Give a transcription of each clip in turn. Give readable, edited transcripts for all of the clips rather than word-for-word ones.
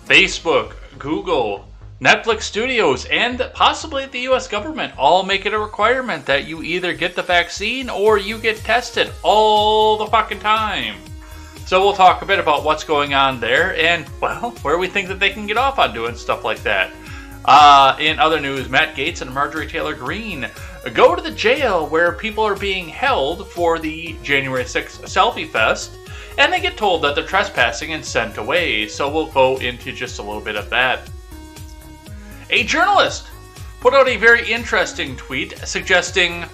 Facebook, Google, Netflix Studios, and possibly the US government all make it a requirement that you either get the vaccine or you get tested all the fucking time. So we'll talk a bit about what's going on there and, well, where we think that they can get off on doing stuff like that. In other news, Matt Gaetz and Marjorie Taylor Greene go to the jail where people are being held for the January 6th Selfie Fest, and they get told that they're trespassing and sent away. So we'll go into just a little bit of that. A journalist put out a very interesting tweet suggesting,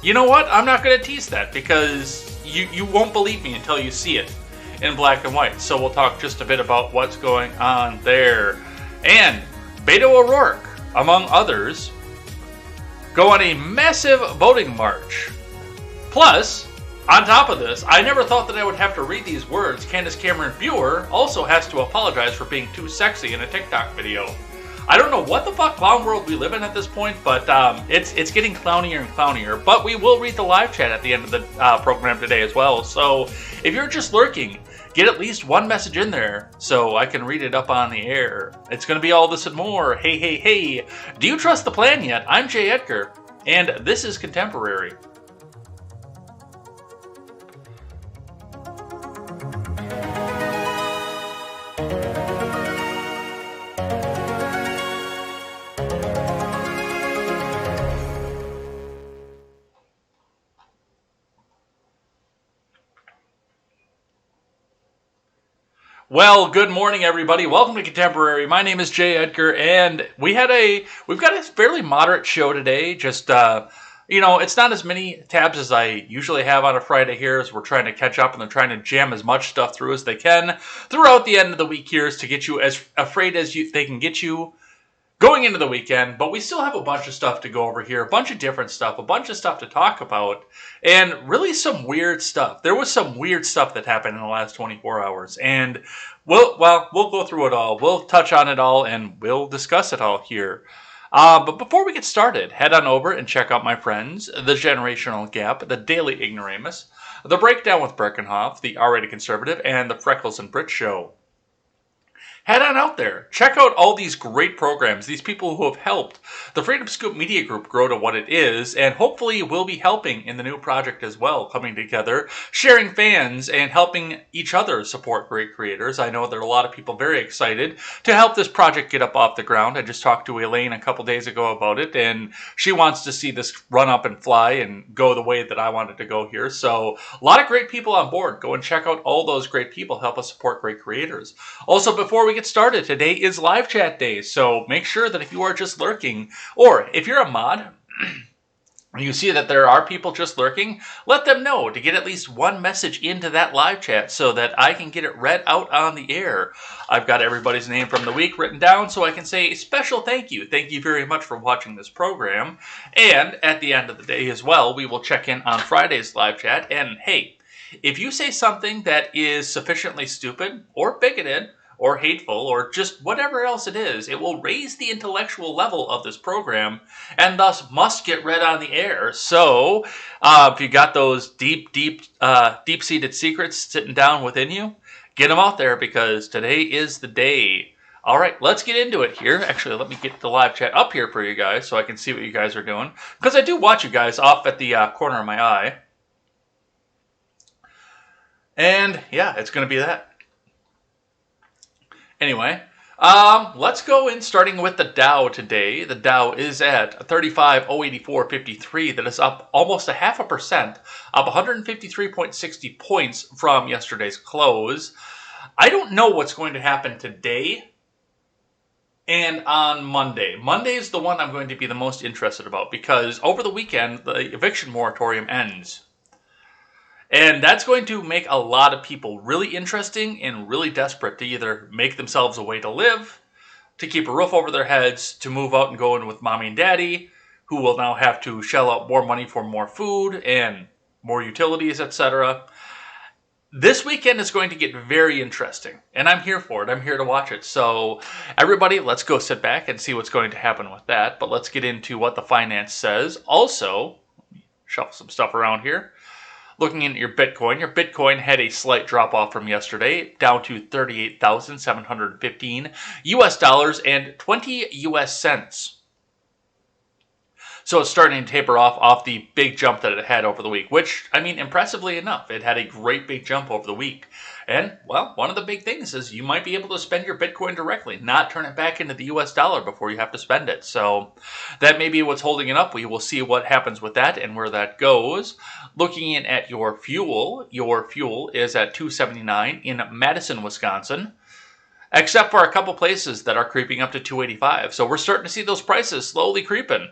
you know what, I'm not going to tease that because you won't believe me until you see it in black and white. So we'll talk just a bit about what's going on there. And Beto O'Rourke, among others, go on a massive voting march. Plus, on top of this, I never thought that I would have to read these words. Candace Cameron Bure also has to apologize for being too sexy in a TikTok video. I don't know what the fuck clown world we live in at this point, but it's getting clownier and clownier. But we will read the live chat at the end of the program today as well. So if you're just lurking, get at least one message in there so I can read it up on the air. It's going to be all this and more. Hey, hey, hey. Do you trust the plan yet? I'm Jay Edgar, and this is Contemporary. Well, good morning, everybody. Welcome to Contemporary. My name is Jay Edgar, and we've got a fairly moderate show today. Just it's not as many tabs as I usually have on a Friday here, as we're trying to catch up and they're trying to jam as much stuff through as they can throughout the end of the week here, to get you as afraid as they can get you going into the weekend. But we still have a bunch of stuff to go over here, a bunch of different stuff, a bunch of stuff to talk about, and really some weird stuff. There was some weird stuff that happened in the last 24 hours, and we'll go through it all. We'll touch on it all, and we'll discuss it all here. But before we get started, head on over and check out my friends, The Generational Gap, The Daily Ignoramus, The Breakdown with Breckenhoff, The R-Rated Conservative, and The Freckles and Brit Show. Head on out there. Check out all these great programs, these people who have helped the Freedom Scoop Media Group grow to what it is, and hopefully will be helping in the new project as well, coming together, sharing fans, and helping each other support great creators. I know there are a lot of people very excited to help this project get up off the ground. I just talked to Elaine a couple days ago about it, and she wants to see this run up and fly and go the way that I want it to go here. So a lot of great people on board. Go and check out all those great people, help us support great creators. Also, before we get started, today is live chat day, so make sure that if you are just lurking, or if you're a mod, you see that there are people just lurking, let them know to get at least one message into that live chat so that I can get it read out on the air. I've got everybody's name from the week written down so I can say a special thank you. Thank you very much for watching this program. And at the end of the day as well, we will check in on Friday's live chat. And hey, if you say something that is sufficiently stupid or bigoted or hateful, or just whatever else it is, it will raise the intellectual level of this program, and thus must get read on the air. So, if you got those deep-seated secrets sitting down within you, get them out there, because today is the day. All right, let's get into it here. Actually, let me get the live chat up here for you guys so I can see what you guys are doing, because I do watch you guys off at the corner of my eye. And yeah, it's going to be that. Anyway, let's go in starting with the Dow today. The Dow is at 35,084.53. That is up almost 0.5%, up 153.60 points from yesterday's close. I don't know what's going to happen today and on Monday. Monday is the one I'm going to be the most interested about, because over the weekend, the eviction moratorium ends. And that's going to make a lot of people really interesting and really desperate to either make themselves a way to live, to keep a roof over their heads, to move out and go in with mommy and daddy, who will now have to shell out more money for more food and more utilities, etc. This weekend is going to get very interesting, and I'm here for it. I'm here to watch it. So everybody, let's go sit back and see what's going to happen with that. But let's get into what the finance says. Also, shuffle some stuff around here. Looking at your Bitcoin had a slight drop off from yesterday, down to 38,715 US dollars and 20 US cents. So it's starting to taper off the big jump that it had over the week, which, I mean, impressively enough, it had a great big jump over the week. And, well, one of the big things is you might be able to spend your Bitcoin directly, not turn it back into the US dollar before you have to spend it. So that may be what's holding it up. We will see what happens with that and where that goes. Looking in at your fuel is at $2.79 in Madison, Wisconsin. Except for a couple places that are creeping up to $2.85. So we're starting to see those prices slowly creeping.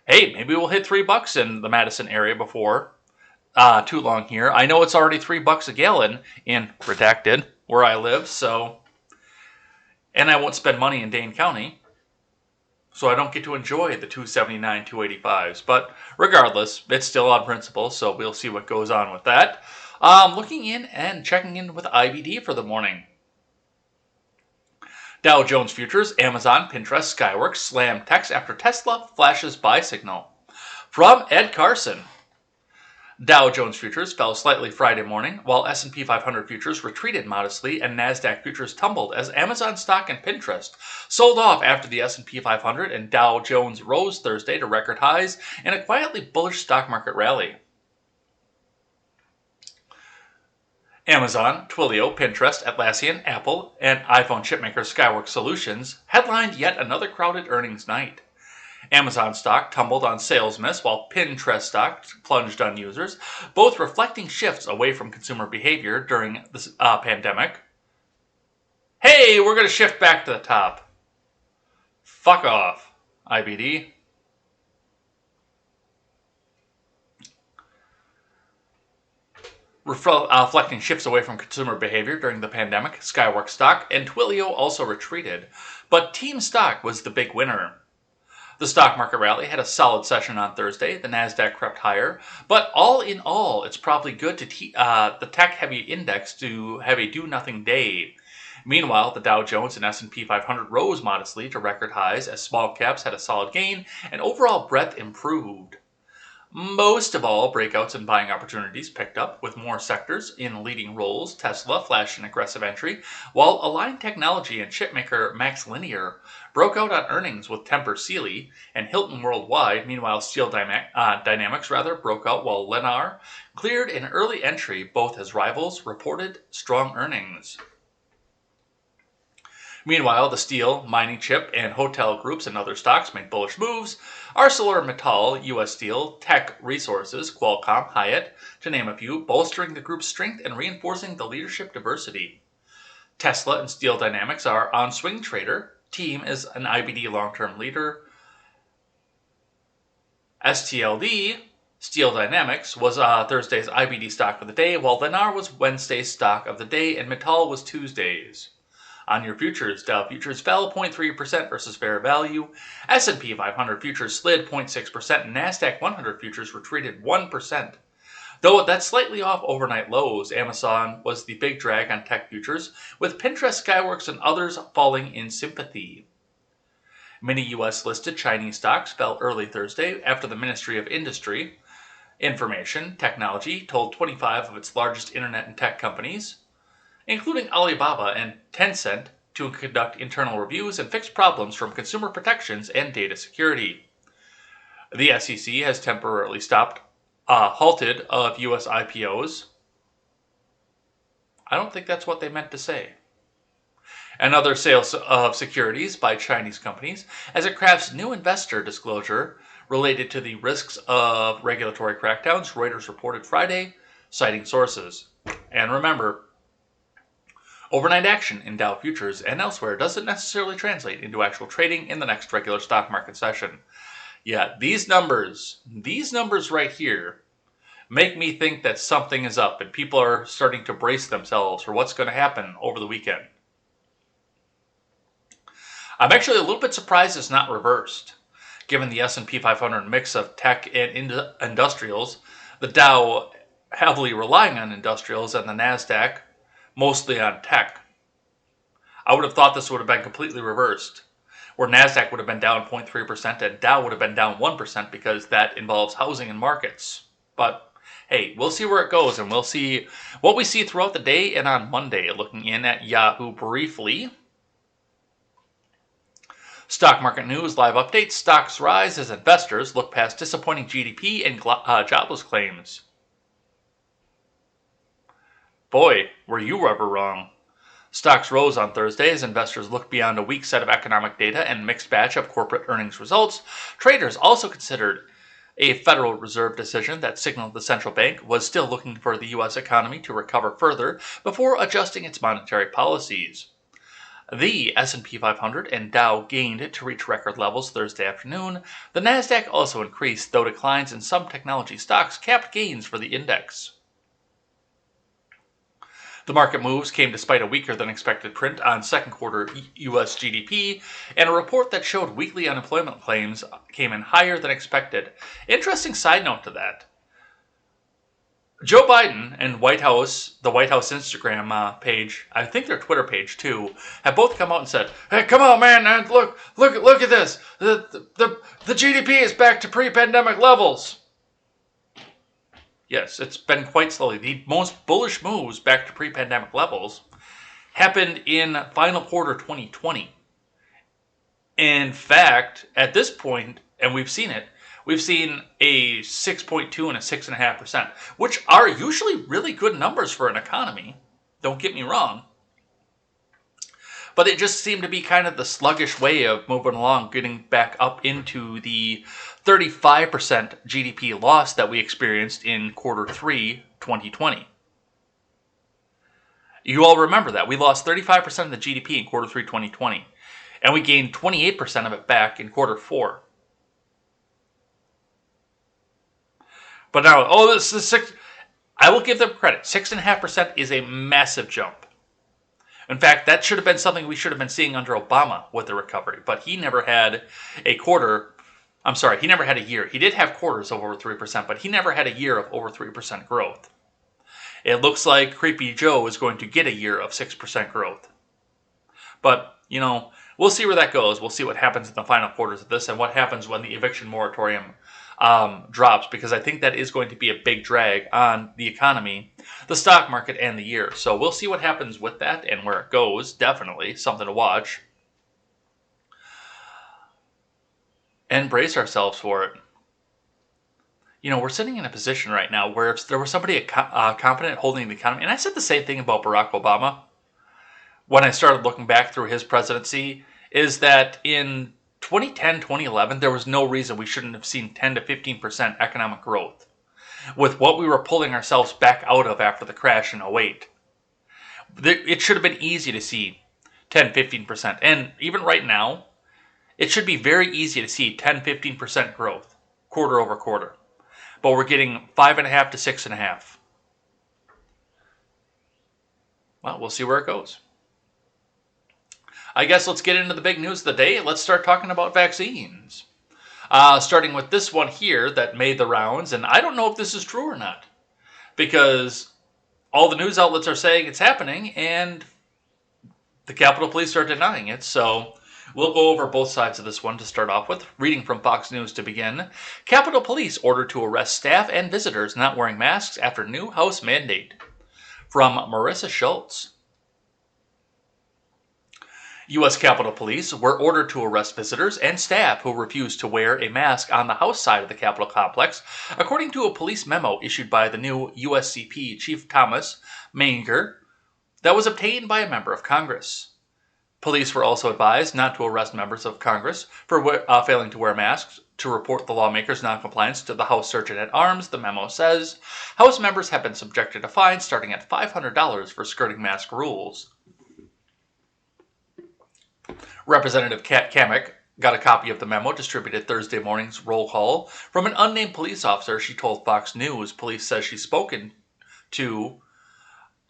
Hey, maybe we'll hit $3 in the Madison area before too long here. I know it's already $3 a gallon in redacted where I live, so, and I won't spend money in Dane County, so I don't get to enjoy the $2.79, $2.85s. But regardless, it's still on principle, so we'll see what goes on with that. Looking in and checking in with IBD for the morning. Dow Jones Futures, Amazon, Pinterest, Skyworks, slam techs after Tesla flashes buy signal. From Ed Carson. Dow Jones Futures fell slightly Friday morning, while S&P 500 Futures retreated modestly and NASDAQ Futures tumbled as Amazon stock and Pinterest sold off after the S&P 500 and Dow Jones rose Thursday to record highs in a quietly bullish stock market rally. Amazon, Twilio, Pinterest, Atlassian, Apple, and iPhone chipmaker Skyworks Solutions headlined yet another crowded earnings night. Amazon stock tumbled on sales miss, while Pinterest stock plunged on users, both reflecting shifts away from consumer behavior during the pandemic. Hey, we're going to shift back to the top. Fuck off, IBD. Reflecting shifts away from consumer behavior during the pandemic, Skyworks stock and Twilio also retreated, but Team stock was the big winner. The stock market rally had a solid session on Thursday. The NASDAQ crept higher, but all in all, it's probably good to the tech-heavy index to have a do-nothing day. Meanwhile, the Dow Jones and S&P 500 rose modestly to record highs as small caps had a solid gain and overall breadth improved. Most of all, breakouts and buying opportunities picked up, with more sectors in leading roles. Tesla flashed an aggressive entry, while Align Technology and chipmaker MaxLinear broke out on earnings with Tempur Sealy and Hilton Worldwide. Meanwhile, Steel Dynamics broke out, while Lennar cleared an early entry, both as rivals reported strong earnings. Meanwhile, the steel, mining chip, and hotel groups and other stocks made bullish moves. ArcelorMittal, U.S. Steel, Tech Resources, Qualcomm, Hyatt, to name a few, bolstering the group's strength and reinforcing the leadership diversity. Tesla and Steel Dynamics are on swing trader. Team is an IBD long-term leader. STLD, Steel Dynamics, was Thursday's IBD stock of the day, while Lennar was Wednesday's stock of the day, and Mittal was Tuesday's. On your futures, Dow Futures fell 0.3% versus fair value. S&P 500 Futures slid 0.6%, and NASDAQ 100 Futures retreated 1%. Though that's slightly off overnight lows, Amazon was the big drag on tech futures, with Pinterest, Skyworks, and others falling in sympathy. Many U.S.-listed Chinese stocks fell early Thursday after the Ministry of Industry, Information Technology told 25 of its largest internet and tech companies, including Alibaba and Tencent, to conduct internal reviews and fix problems from consumer protections and data security. The SEC has temporarily halted of U.S. IPOs. I don't think that's what they meant to say. And other sales of securities by Chinese companies as it crafts new investor disclosure related to the risks of regulatory crackdowns, Reuters reported Friday, citing sources. And remember, overnight action in Dow Futures and elsewhere doesn't necessarily translate into actual trading in the next regular stock market session. Yeah, these numbers right here make me think that something is up and people are starting to brace themselves for what's going to happen over the weekend. I'm actually a little bit surprised it's not reversed. Given the S&P 500 mix of tech and industrials, the Dow heavily relying on industrials, and the NASDAQ mostly on tech. I would have thought this would have been completely reversed, where NASDAQ would have been down 0.3% and Dow would have been down 1% because that involves housing and markets. But Hey, we'll see where it goes, and we'll see what we see throughout the day and on Monday. Looking in at Yahoo briefly. Stock market news, live updates. Stocks rise as investors look past disappointing GDP and jobless claims. Boy, were you ever wrong. Stocks rose on Thursday as investors looked beyond a weak set of economic data and mixed batch of corporate earnings results. Traders also considered a Federal Reserve decision that signaled the central bank was still looking for the U.S. economy to recover further before adjusting its monetary policies. The S&P 500 and Dow gained to reach record levels Thursday afternoon. The Nasdaq also increased, though declines in some technology stocks capped gains for the index. The market moves came despite a weaker than expected print on second quarter U.S. GDP and a report that showed weekly unemployment claims came in higher than expected. Interesting side note to that. Joe Biden and the White House Instagram page, I think their Twitter page too, have both come out and said, "Hey, come on, man! Look at this! The GDP is back to pre-pandemic levels." Yes, it's been quite slowly. The most bullish moves back to pre-pandemic levels happened in final quarter 2020. In fact, at this point, and we've seen it, we've seen a 6.2 and a 6.5%, which are usually really good numbers for an economy. Don't get me wrong. But it just seemed to be kind of the sluggish way of moving along, getting back up into the 35% GDP loss that we experienced in quarter 3, 2020. You all remember that. We lost 35% of the GDP in quarter 3, 2020. And we gained 28% of it back in quarter 4. But now, this is 6. I will give them credit. 6.5% is a massive jump. In fact, that should have been something we should have been seeing under Obama with the recovery. But he never had he never had a year. He did have quarters of over 3%, but he never had a year of over 3% growth. It looks like Creepy Joe is going to get a year of 6% growth. But, we'll see where that goes. We'll see what happens in the final quarters of this and what happens when the eviction moratorium drops, because I think that is going to be a big drag on the economy, the stock market, and the year. So we'll see what happens with that and where it goes. Definitely something to watch. And brace ourselves for it. We're sitting in a position right now where if there was somebody competent holding the economy, and I said the same thing about Barack Obama when I started looking back through his presidency, is that in 2010, 2011, there was no reason we shouldn't have seen 10 to 15% economic growth with what we were pulling ourselves back out of after the crash in 08. It should have been easy to see 10, 15%. And even right now, it should be very easy to see 10, 15% growth quarter over quarter. But we're getting 5.5 to 6.5. Well, we'll see where it goes. I guess let's get into the big news of the day. Let's start talking about vaccines. Starting with this one here that made the rounds, and I don't know if this is true or not, because all the news outlets are saying it's happening, and the Capitol Police are denying it. So we'll go over both sides of this one to start off with. Reading from Fox News to begin. Capitol Police ordered to arrest staff and visitors not wearing masks after new House mandate. From Marissa Schultz. U.S. Capitol Police were ordered to arrest visitors and staff who refused to wear a mask on the House side of the Capitol complex, according to a police memo issued by the new USCP Chief Thomas Manger that was obtained by a member of Congress. Police were also advised not to arrest members of Congress for failing to wear masks, to report the lawmakers' noncompliance to the House Sergeant at Arms, the memo says. House members have been subjected to fines starting at $500 for skirting mask rules. Representative Kat Kamek got a copy of the memo distributed Thursday morning's roll call from an unnamed police officer. She told Fox News police says she's spoken to,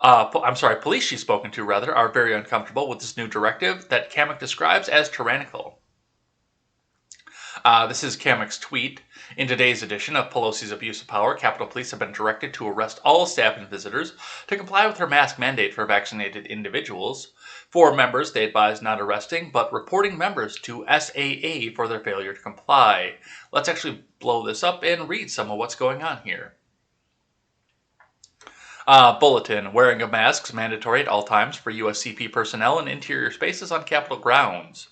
police she's spoken to are very uncomfortable with this new directive that Kamek describes as tyrannical. This is Kamek's tweet. In today's edition of Pelosi's Abuse of Power, Capitol Police have been directed to arrest all staff and visitors to comply with her mask mandate for vaccinated individuals. For members, they advise not arresting, but reporting members to SAA for their failure to comply. Let's actually blow this up and read some of what's going on here. Bulletin. Wearing of masks mandatory at all times for USCP personnel in interior spaces on Capitol grounds.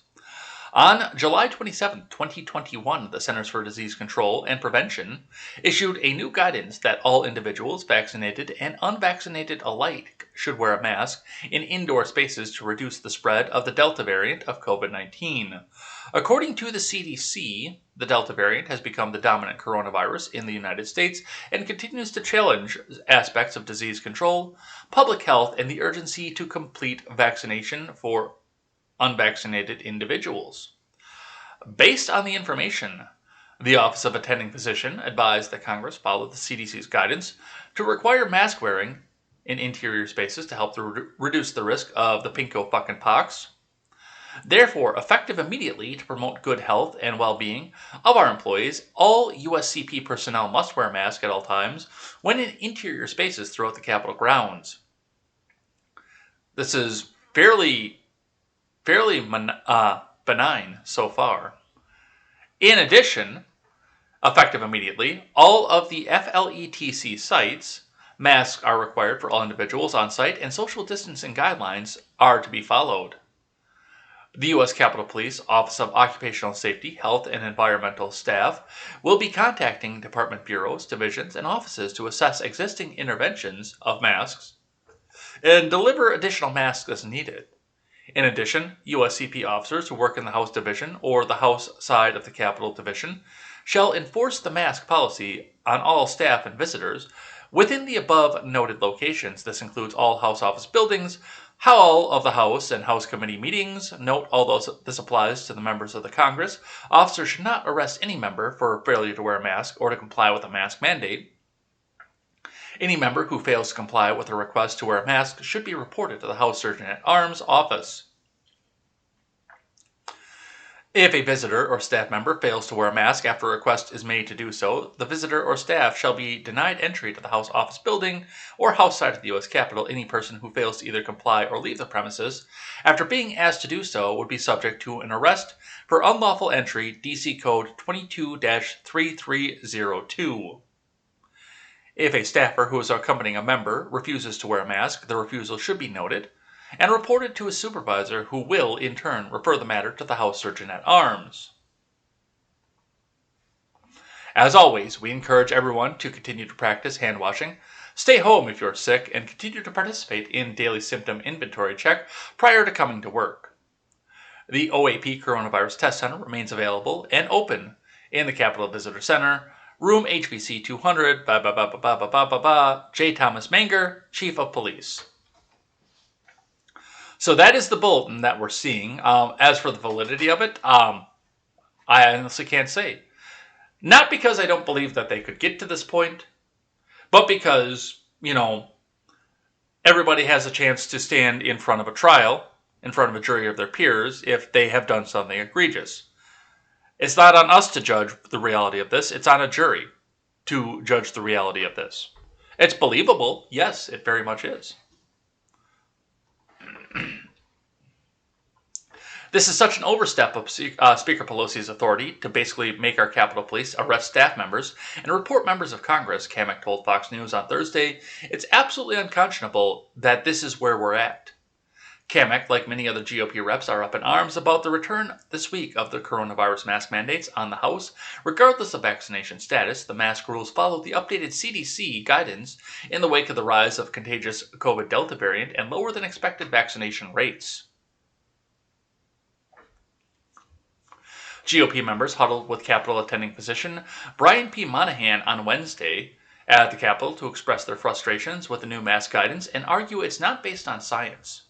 On July 27, 2021, the Centers for Disease Control and Prevention issued a new guidance that all individuals, vaccinated and unvaccinated alike, should wear a mask in indoor spaces to reduce the spread of the Delta variant of COVID-19. According to the CDC, the Delta variant has become the dominant coronavirus in the United States and continues to challenge aspects of disease control, public health, and the urgency to complete vaccination for unvaccinated individuals. Based on the information, the Office of Attending Physician advised that Congress follow the CDC's guidance to require mask wearing in interior spaces to help reduce the risk of the pinko fucking pox. Therefore, effective immediately to promote good health and well-being of our employees, all USCP personnel must wear a mask at all times when in interior spaces throughout the Capitol grounds. This is fairly benign so far. In addition, effective immediately, all of the FLETC sites, masks are required for all individuals on site and social distancing guidelines are to be followed. The U.S. Capitol Police Office of Occupational Safety, Health, and Environmental Staff will be contacting department bureaus, divisions, and offices to assess existing interventions of masks and deliver additional masks as needed. In addition, USCP officers who work in the House Division or the House side of the Capitol Division shall enforce the mask policy on all staff and visitors within the above noted locations. This includes all House office buildings, hall of the House, and House committee meetings. Note, although this applies to the members of the Congress, officers should not arrest any member for failure to wear a mask or to comply with a mask mandate. Any member who fails to comply with a request to wear a mask should be reported to the House Surgeon at Arms office. If a visitor or staff member fails to wear a mask after a request is made to do so, the visitor or staff shall be denied entry to the House office building or House side of the U.S. Capitol. Any person who fails to either comply or leave the premises after being asked to do so would be subject to an arrest for unlawful entry, DC Code 22-3302. If a staffer who is accompanying a member refuses to wear a mask, the refusal should be noted and reported to his supervisor, who will, in turn, refer the matter to the House Surgeon at Arms. As always, we encourage everyone to continue to practice hand washing, stay home if you're sick, and continue to participate in daily symptom inventory check prior to coming to work. The OAP Coronavirus Test Center remains available and open in the Capitol Visitor Center, room HVC 200, J. Thomas Manger, Chief of Police. So that is the bulletin that we're seeing. As for the validity of it, I honestly can't say. Not because I don't believe that they could get to this point, but because, everybody has a chance to stand in front of a trial, in front of a jury of their peers, if they have done something egregious. It's not on us to judge the reality of this. It's on a jury to judge the reality of this. It's believable. Yes, it very much is. This is such an overstep of Speaker Pelosi's authority to basically make our Capitol Police arrest staff members and report members of Congress, Kamek told Fox News on Thursday. It's absolutely unconscionable that this is where we're at. Kamek, like many other GOP reps, are up in arms about the return this week of the coronavirus mask mandates on the House. Regardless of vaccination status, the mask rules follow the updated CDC guidance in the wake of the rise of contagious COVID Delta variant and lower than expected vaccination rates. GOP members huddled with Capitol attending physician Brian P. Monahan on Wednesday at the Capitol to express their frustrations with the new mask guidance and argue it's not based on science.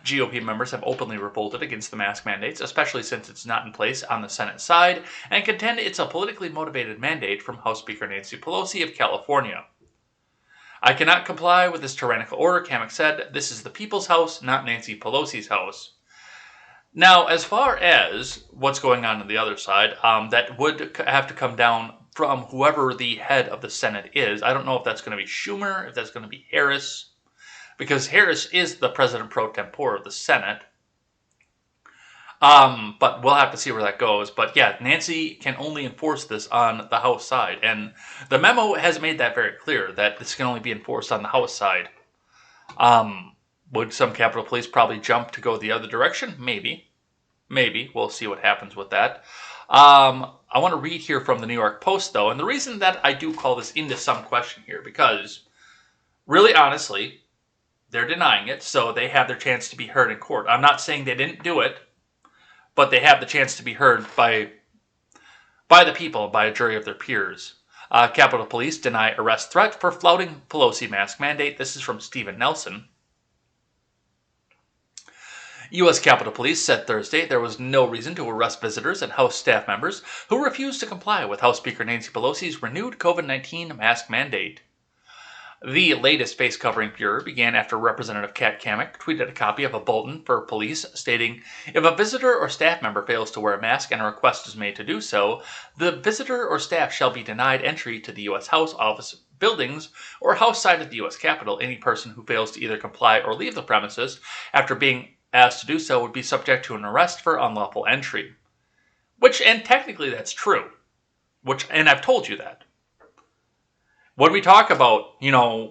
GOP members have openly revolted against the mask mandates, especially since it's not in place on the Senate side, and contend it's a politically motivated mandate from House Speaker Nancy Pelosi of California. I cannot comply with this tyrannical order, Kamek said. This is the people's house, not Nancy Pelosi's house. Now, as far as what's going on the other side, that would have to come down from whoever the head of the Senate is. I don't know if that's going to be Schumer, if that's going to be Harris, because Harris is the president pro tempore of the Senate. But we'll have to see where that goes. But yeah, Nancy can only enforce this on the House side. And the memo has made that very clear, that this can only be enforced on the House side. Would some Capitol Police probably jump to go the other direction? Maybe. Maybe. We'll see what happens with that. I want to read here from the New York Post, though. And the reason that I do call this into some question here, because really honestly, they're denying it, so they have their chance to be heard in court. I'm not saying they didn't do it, but they have the chance to be heard by the people, by a jury of their peers. Capitol Police deny arrest threat for flouting Pelosi mask mandate. This is from Stephen Nelson. U.S. Capitol Police said Thursday there was no reason to arrest visitors and House staff members who refused to comply with House Speaker Nancy Pelosi's renewed COVID-19 mask mandate. The latest face covering furor began after Representative Kat Cammack tweeted a copy of a bulletin for police stating, if a visitor or staff member fails to wear a mask and a request is made to do so, the visitor or staff shall be denied entry to the U.S. House office buildings or House side of the U.S. Capitol. Any person who fails to either comply or leave the premises after being asked to do so would be subject to an arrest for unlawful entry. And technically that's true. And I've told you that. When we talk about,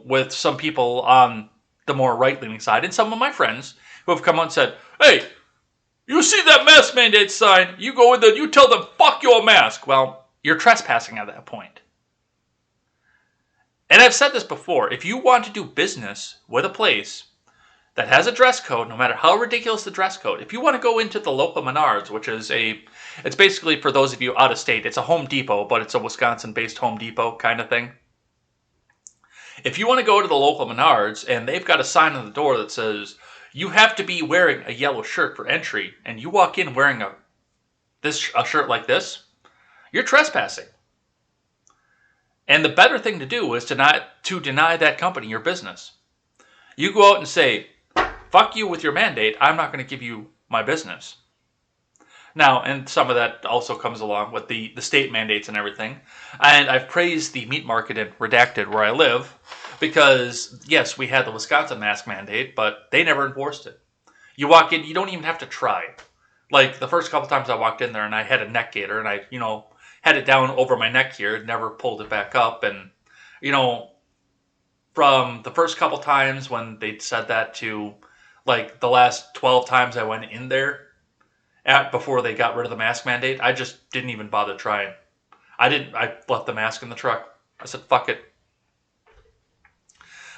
with some people on the more right-leaning side, and some of my friends who have come on and said, hey, you see that mask mandate sign, you go in there, you tell them, fuck your mask. Well, you're trespassing at that point. And I've said this before, if you want to do business with a place that has a dress code, no matter how ridiculous the dress code, if you want to go into the local Menards, which is it's basically, for those of you out of state, it's a Home Depot, but it's a Wisconsin-based Home Depot kind of thing. If you want to go to the local Menards and they've got a sign on the door that says, you have to be wearing a yellow shirt for entry, and you walk in wearing a shirt like this, you're trespassing. And the better thing to do is to deny that company your business. You go out and say, fuck you with your mandate, I'm not going to give you my business. Now, and some of that also comes along with the state mandates and everything. And I've praised the meat market in Redacted, where I live, because, yes, we had the Wisconsin mask mandate, but they never enforced it. You walk in, you don't even have to try. Like, the first couple times I walked in there and I had a neck gaiter, and I, had it down over my neck here, never pulled it back up. And, from the first couple times when they said that to, like, the last 12 times I went in there, before they got rid of the mask mandate, I just didn't even bother trying. I left the mask in the truck. I said, fuck it.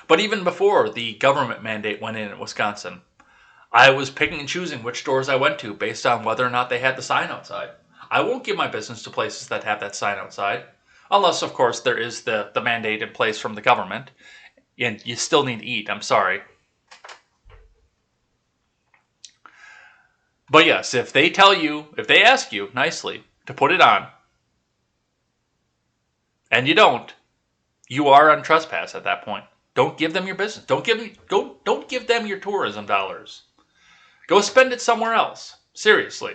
But even before the government mandate went in Wisconsin, I was picking and choosing which stores I went to based on whether or not they had the sign outside. I won't give my business to places that have that sign outside, unless, of course, there is the mandate in place from the government, and you still need to eat. I'm sorry. But yes, if they ask you nicely to put it on, and you don't, you are on trespass at that point. Don't give them your business. Don't give them your tourism dollars. Go spend it somewhere else. Seriously.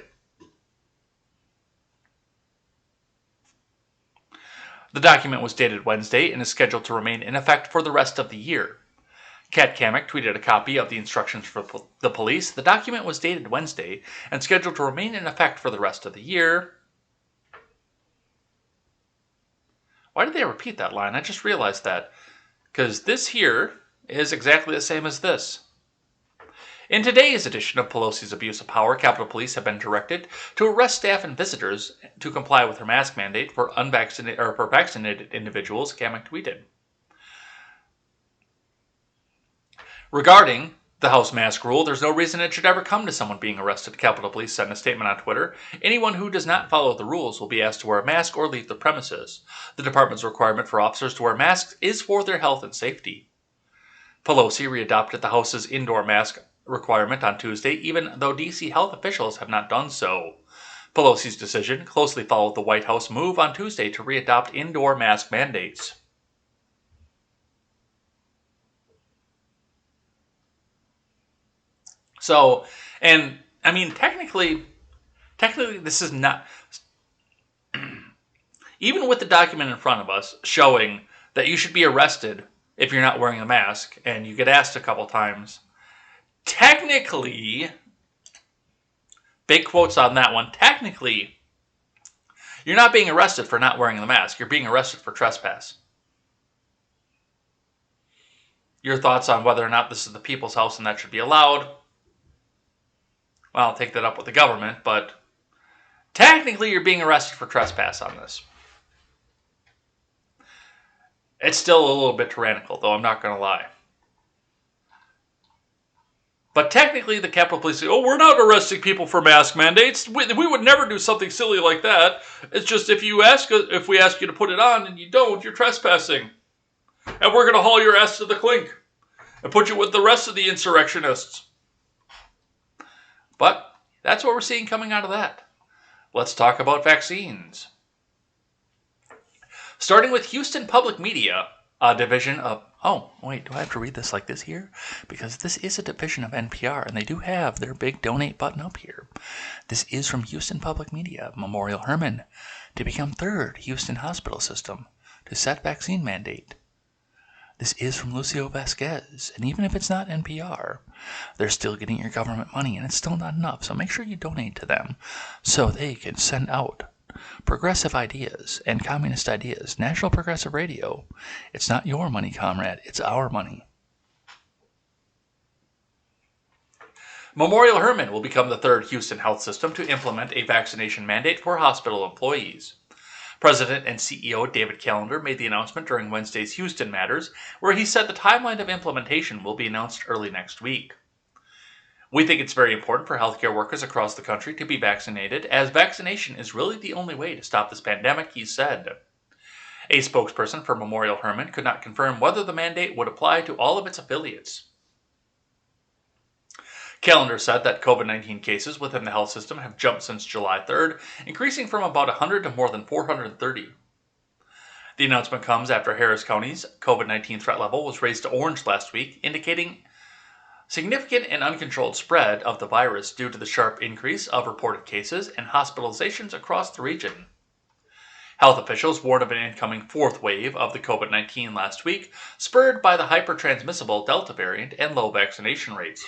The document was dated Wednesday and is scheduled to remain in effect for the rest of the year. Kat Cammack tweeted a copy of the instructions for the police. The document was dated Wednesday and scheduled to remain in effect for the rest of the year. Why did they repeat that line? I just realized that. Because this here is exactly the same as this. In today's edition of Pelosi's Abuse of Power, Capitol Police have been directed to arrest staff and visitors to comply with her mask mandate for vaccinated individuals, Cammack tweeted. Regarding the House mask rule, there's no reason it should ever come to someone being arrested, Capitol Police said in a statement on Twitter. Anyone who does not follow the rules will be asked to wear a mask or leave the premises. The department's requirement for officers to wear masks is for their health and safety. Pelosi readopted the House's indoor mask requirement on Tuesday, even though D.C. health officials have not done so. Pelosi's decision closely followed the White House move on Tuesday to readopt indoor mask mandates. So, and I mean, technically this is not, even with the document in front of us showing that you should be arrested if you're not wearing a mask, and you get asked a couple times, technically, Big quotes on that one. Technically, you're not being arrested for not wearing the mask. You're being arrested for trespass. Your thoughts on whether or not this is the people's house and that should be allowed? Well, I'll take that up with the government, but technically you're being arrested for trespass on this. It's still a little bit tyrannical, though, I'm not going to lie. But technically, the Capitol Police say, we're not arresting people for mask mandates. We would never do something silly like that. It's just if we ask you to put it on and you don't, you're trespassing. And we're going to haul your ass to the clink and put you with the rest of the insurrectionists. But that's what we're seeing coming out of that. Let's talk about vaccines. Starting with Houston Public Media, a division of... Oh, wait, do I have to read this like this here? Because this is a division of NPR, and they do have their big donate button up here. This is from Houston Public Media, Memorial Hermann, to become third Houston hospital system to set vaccine mandate. This is from Lucio Vasquez, and even if it's not NPR, they're still getting your government money, and it's still not enough, so make sure you donate to them so they can send out progressive ideas and communist ideas. National Progressive Radio. It's not your money, comrade. It's our money. Memorial Hermann will become the third Houston health system to implement a vaccination mandate for hospital employees. President and CEO David Callender made the announcement during Wednesday's Houston Matters, where he said the timeline of implementation will be announced early next week. We think it's very important for healthcare workers across the country to be vaccinated, as vaccination is really the only way to stop this pandemic, he said. A spokesperson for Memorial Hermann could not confirm whether the mandate would apply to all of its affiliates. Callender said that COVID-19 cases within the health system have jumped since July 3rd, increasing from about 100 to more than 430. The announcement comes after Harris County's COVID-19 threat level was raised to orange last week, indicating significant and uncontrolled spread of the virus due to the sharp increase of reported cases and hospitalizations across the region. Health officials warned of an incoming fourth wave of the COVID-19 last week, spurred by the hypertransmissible Delta variant and low vaccination rates.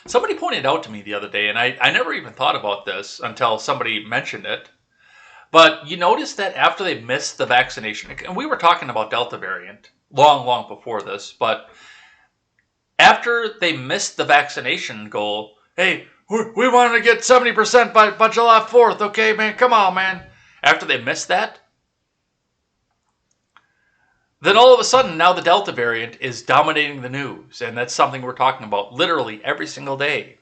Somebody pointed out to me the other day, and I never even thought about this until somebody mentioned it, but you notice that after they missed the vaccination, and we were talking about Delta variant long before this, but after they missed the vaccination goal, hey, we want to get 70% by July 4th, okay, man? Come on, man. After they missed that, then all of a sudden, now the Delta variant is dominating the news, and that's something we're talking about literally every single day,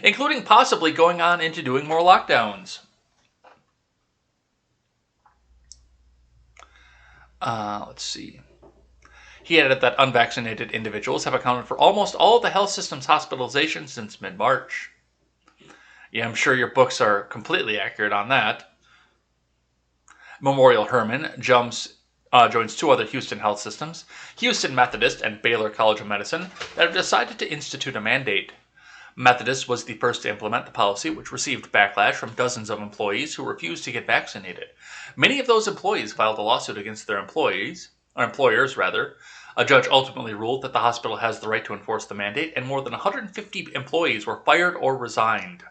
including possibly going on into doing more lockdowns. Let's see. He added that unvaccinated individuals have accounted for almost all of the health system's hospitalizations since mid-March. Yeah, I'm sure your books are completely accurate on that. Memorial Hermann joins two other Houston health systems, Houston Methodist and Baylor College of Medicine, that have decided to institute a mandate. Methodist was the first to implement the policy, which received backlash from dozens of employees who refused to get vaccinated. Many of those employees filed a lawsuit against their employers. A judge ultimately ruled that the hospital has the right to enforce the mandate, and more than 150 employees were fired or resigned.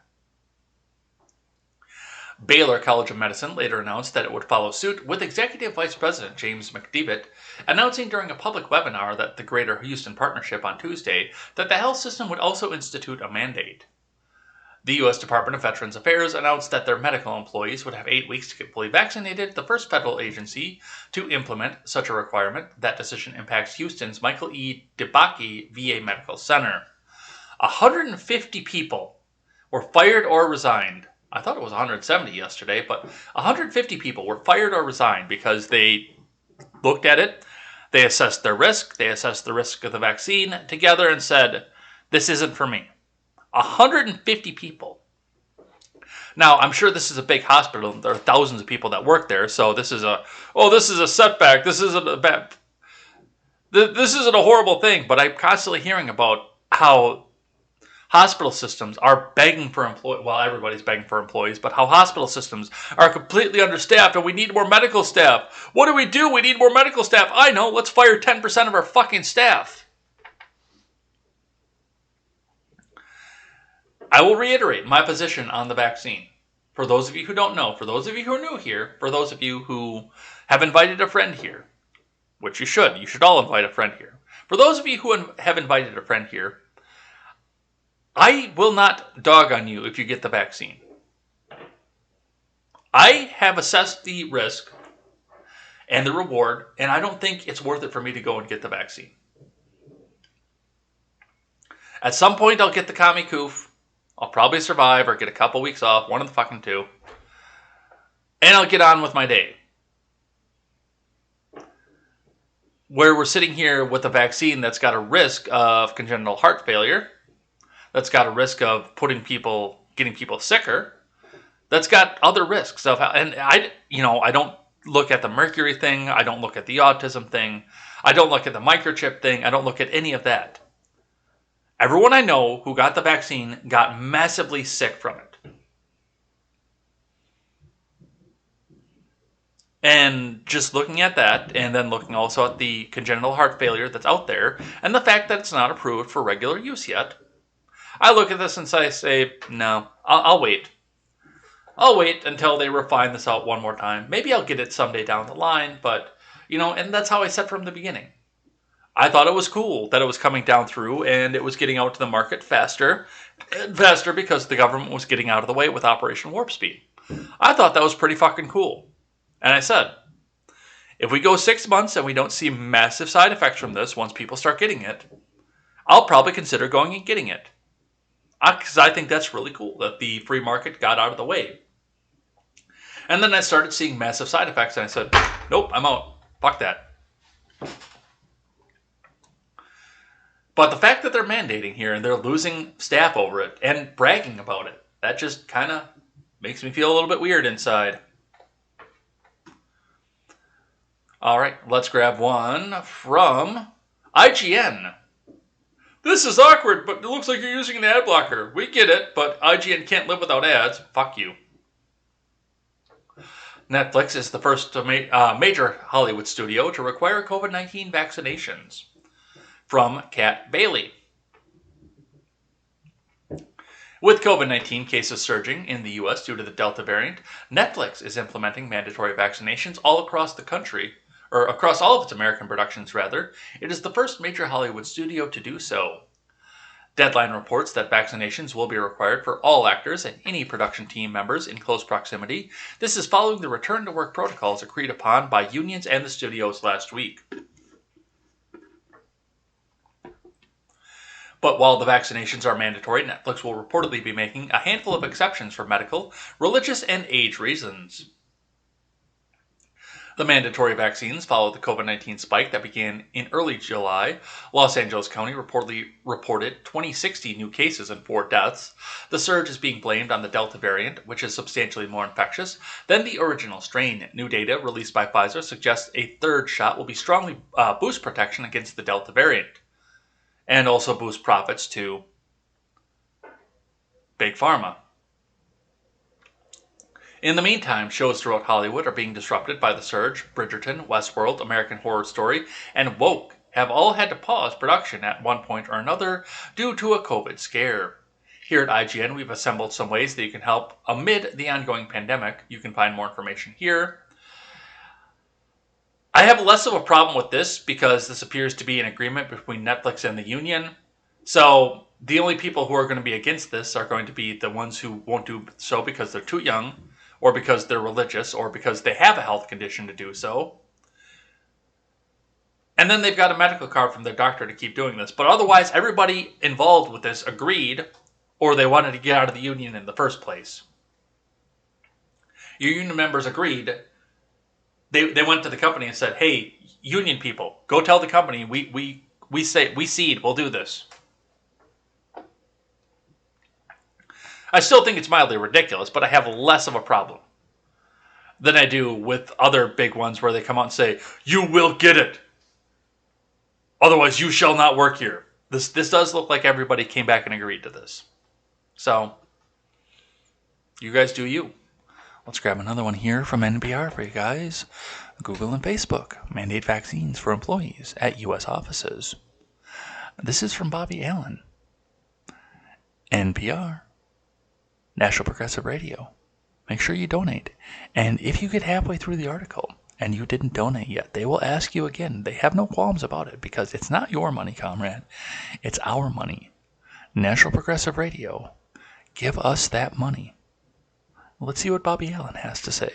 Baylor College of Medicine later announced that it would follow suit, with Executive Vice President James McDevitt announcing during a public webinar that the Greater Houston Partnership on Tuesday that the health system would also institute a mandate. The U.S. Department of Veterans Affairs announced that their medical employees would have 8 weeks to get fully vaccinated, the first federal agency to implement such a requirement. That decision impacts Houston's Michael E. DeBakey VA Medical Center. 150 people were fired or resigned. I thought it was 170 yesterday, but 150 people were fired or resigned because they looked at it, they assessed their risk, they assessed the risk of the vaccine together and said, this isn't for me. 150 people. Now, I'm sure this is a big hospital. There are thousands of people that work there, so this is a setback. This isn't a horrible thing, but I'm constantly hearing about how hospital systems are begging for employees. Well, everybody's begging for employees, but how hospital systems are completely understaffed and we need more medical staff. What do? We need more medical staff. I know, let's fire 10% of our fucking staff. I will reiterate my position on the vaccine. For those of you who don't know, for those of you who are new here, for those of you who have invited a friend here, which you should all invite a friend here. For those of you who have invited a friend here, I will not dog on you if you get the vaccine. I have assessed the risk and the reward, and I don't think it's worth it for me to go and get the vaccine. At some point, I'll get the commie coof. I'll probably survive or get a couple weeks off, one of the fucking two. And I'll get on with my day. Where we're sitting here with a vaccine that's got a risk of congenital heart failure, that's got a risk of getting people sicker, that's got other risks of, and I don't look at the mercury thing, I don't look at the autism thing, I don't look at the microchip thing, I don't look at any of that. Everyone I know who got the vaccine got massively sick from it. And just looking at that, and then looking also at the congenital heart failure that's out there, and the fact that it's not approved for regular use yet, I look at this and I say, no, I'll wait. I'll wait until they refine this out one more time. Maybe I'll get it someday down the line, but, and that's how I said from the beginning. I thought it was cool that it was coming down through and it was getting out to the market faster and faster because the government was getting out of the way with Operation Warp Speed. I thought that was pretty fucking cool. And I said, if we go 6 months and we don't see massive side effects from this once people start getting it, I'll probably consider going and getting it. Because I think that's really cool that the free market got out of the way. And then I started seeing massive side effects and I said, nope, I'm out. Fuck that. But the fact that they're mandating here and they're losing staff over it and bragging about it, that just kind of makes me feel a little bit weird inside. All right, let's grab one from IGN. This is awkward, but it looks like you're using an ad blocker. We get it, but IGN can't live without ads. Fuck you. Netflix is the first major Hollywood studio to require COVID-19 vaccinations. From Kat Bailey. With COVID-19 cases surging in the U.S. due to the Delta variant, Netflix is implementing mandatory vaccinations all across the country, or across all of its American productions, rather. It is the first major Hollywood studio to do so. Deadline reports that vaccinations will be required for all actors and any production team members in close proximity. This is following the return-to-work protocols agreed upon by unions and the studios last week. But while the vaccinations are mandatory, Netflix will reportedly be making a handful of exceptions for medical, religious, and age reasons. The mandatory vaccines follow the COVID-19 spike that began in early July. Los Angeles County reportedly reported 2060 new cases and 4 deaths. The surge is being blamed on the Delta variant, which is substantially more infectious than the original strain. New data released by Pfizer suggests a third shot will be strongly boost protection against the Delta variant, and also boost profits to Big Pharma. In the meantime, shows throughout Hollywood are being disrupted by the surge. Bridgerton, Westworld, American Horror Story, and Woke have all had to pause production at one point or another due to a COVID scare. Here at IGN, we've assembled some ways that you can help amid the ongoing pandemic. You can find more information here. I have less of a problem with this because this appears to be an agreement between Netflix and the union. So the only people who are going to be against this are going to be the ones who won't do so because they're too young, or because they're religious, or because they have a health condition to do so. And then they've got a medical card from their doctor to keep doing this. But otherwise, everybody involved with this agreed, or they wanted to get out of the union in the first place. Your union members agreed. They went to the company and said, hey, union people, go tell the company we cede, we'll do this. I still think it's mildly ridiculous, but I have less of a problem than I do with other big ones where they come out and say, you will get it. Otherwise, you shall not work here. This does look like everybody came back and agreed to this. So, you guys do you. Let's grab another one here from NPR for you guys. Google and Facebook mandate vaccines for employees at U.S. offices. This is from Bobby Allen. NPR. National Progressive Radio. Make sure you donate. And if you get halfway through the article and you didn't donate yet, they will ask you again. They have no qualms about it because it's not your money, comrade. It's our money. National Progressive Radio. Give us that money. Let's see what Bobby Allen has to say.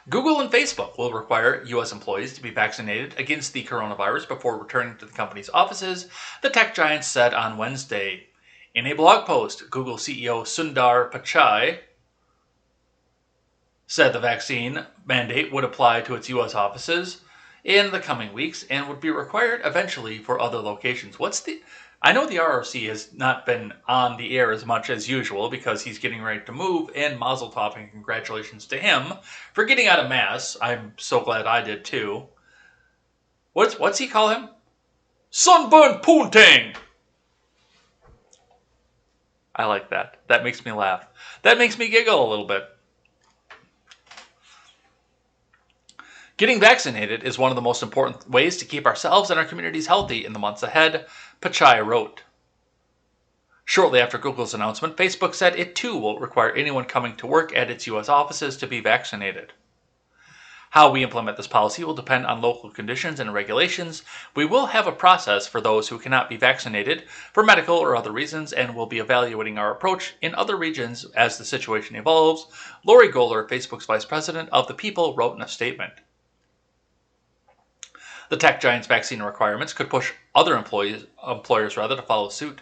Google and Facebook will require U.S. employees to be vaccinated against the coronavirus before returning to the company's offices, the tech giants said on Wednesday. In a blog post, Google CEO Sundar Pichai said the vaccine mandate would apply to its U.S. offices in the coming weeks and would be required eventually for other locations. I know the ROC has not been on the air as much as usual because he's getting ready to move, and mazel tov and congratulations to him for getting out of Mass. I'm so glad I did too. What's he call him? Sunburn Poontang! I like that. That makes me laugh. That makes me giggle a little bit. Getting vaccinated is one of the most important ways to keep ourselves and our communities healthy in the months ahead, Pichai wrote. Shortly after Google's announcement, Facebook said it too will require anyone coming to work at its U.S. offices to be vaccinated. How we implement this policy will depend on local conditions and regulations. We will have a process for those who cannot be vaccinated for medical or other reasons, and will be evaluating our approach in other regions as the situation evolves, Lori Gohler, Facebook's vice president of the People, wrote in a statement. The tech giant's vaccine requirements could push other employers to follow suit.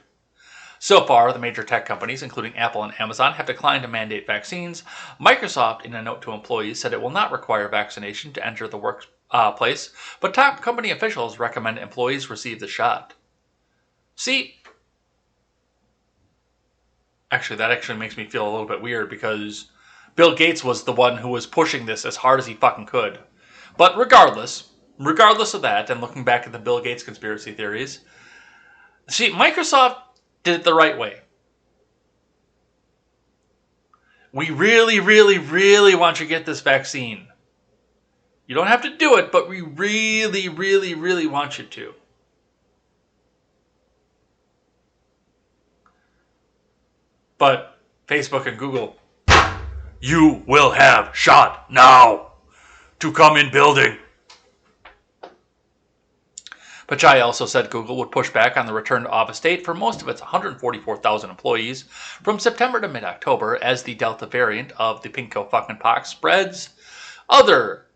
So far, the major tech companies, including Apple and Amazon, have declined to mandate vaccines. Microsoft, in a note to employees, said it will not require vaccination to enter the workplace, but top company officials recommend employees receive the shot. See, that actually makes me feel a little bit weird because Bill Gates was the one who was pushing this as hard as he fucking could. But regardless of that, and looking back at the Bill Gates conspiracy theories, see, Microsoft did it the right way. We really, really, really want you to get this vaccine. You don't have to do it, but we really, really, really want you to. But Facebook and Google, you will have shot now to come in building. Pichai also said Google would push back on the return to office date for most of its 144,000 employees from September to mid-October as the Delta variant of the pinko fucking pox spreads. Other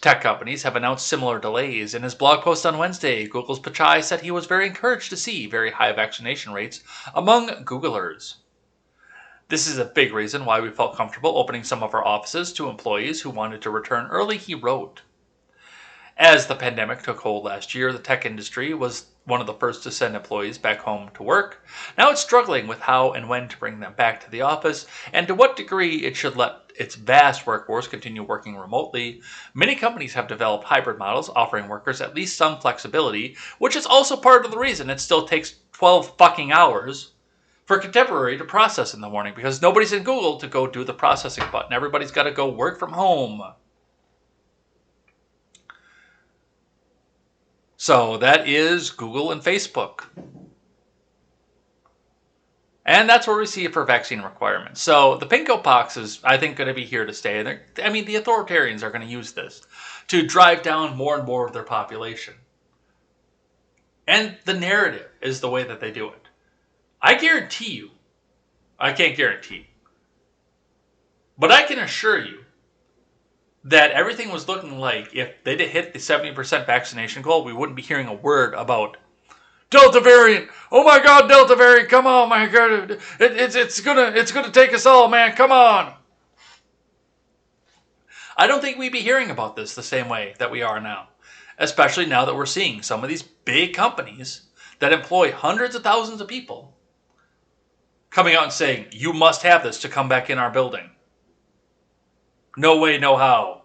tech companies have announced similar delays. In his blog post on Wednesday, Google's Pichai said he was very encouraged to see very high vaccination rates among Googlers. This is a big reason why we felt comfortable opening some of our offices to employees who wanted to return early, he wrote. As the pandemic took hold last year, the tech industry was one of the first to send employees back home to work. Now it's struggling with how and when to bring them back to the office, and to what degree it should let its vast workforce continue working remotely. Many companies have developed hybrid models offering workers at least some flexibility, which is also part of the reason it still takes 12 fucking hours for Contemporary to process in the morning, because nobody's in Google to go do the processing button. Everybody's got to go work from home. So that is Google and Facebook. And that's what we see for vaccine requirements. So the pinko pox is, I think, going to be here to stay. The authoritarians are going to use this to drive down more and more of their population. And the narrative is the way that they do it. I guarantee you, I can't guarantee, but I can assure you that everything was looking like if they'd hit the 70% vaccination goal, we wouldn't be hearing a word about Delta variant. Oh my God, Delta variant! Come on, my God, it's gonna take us all, man. Come on. I don't think we'd be hearing about this the same way that we are now, especially now that we're seeing some of these big companies that employ hundreds of thousands of people coming out and saying, "You must have this to come back in our building." No way, no how.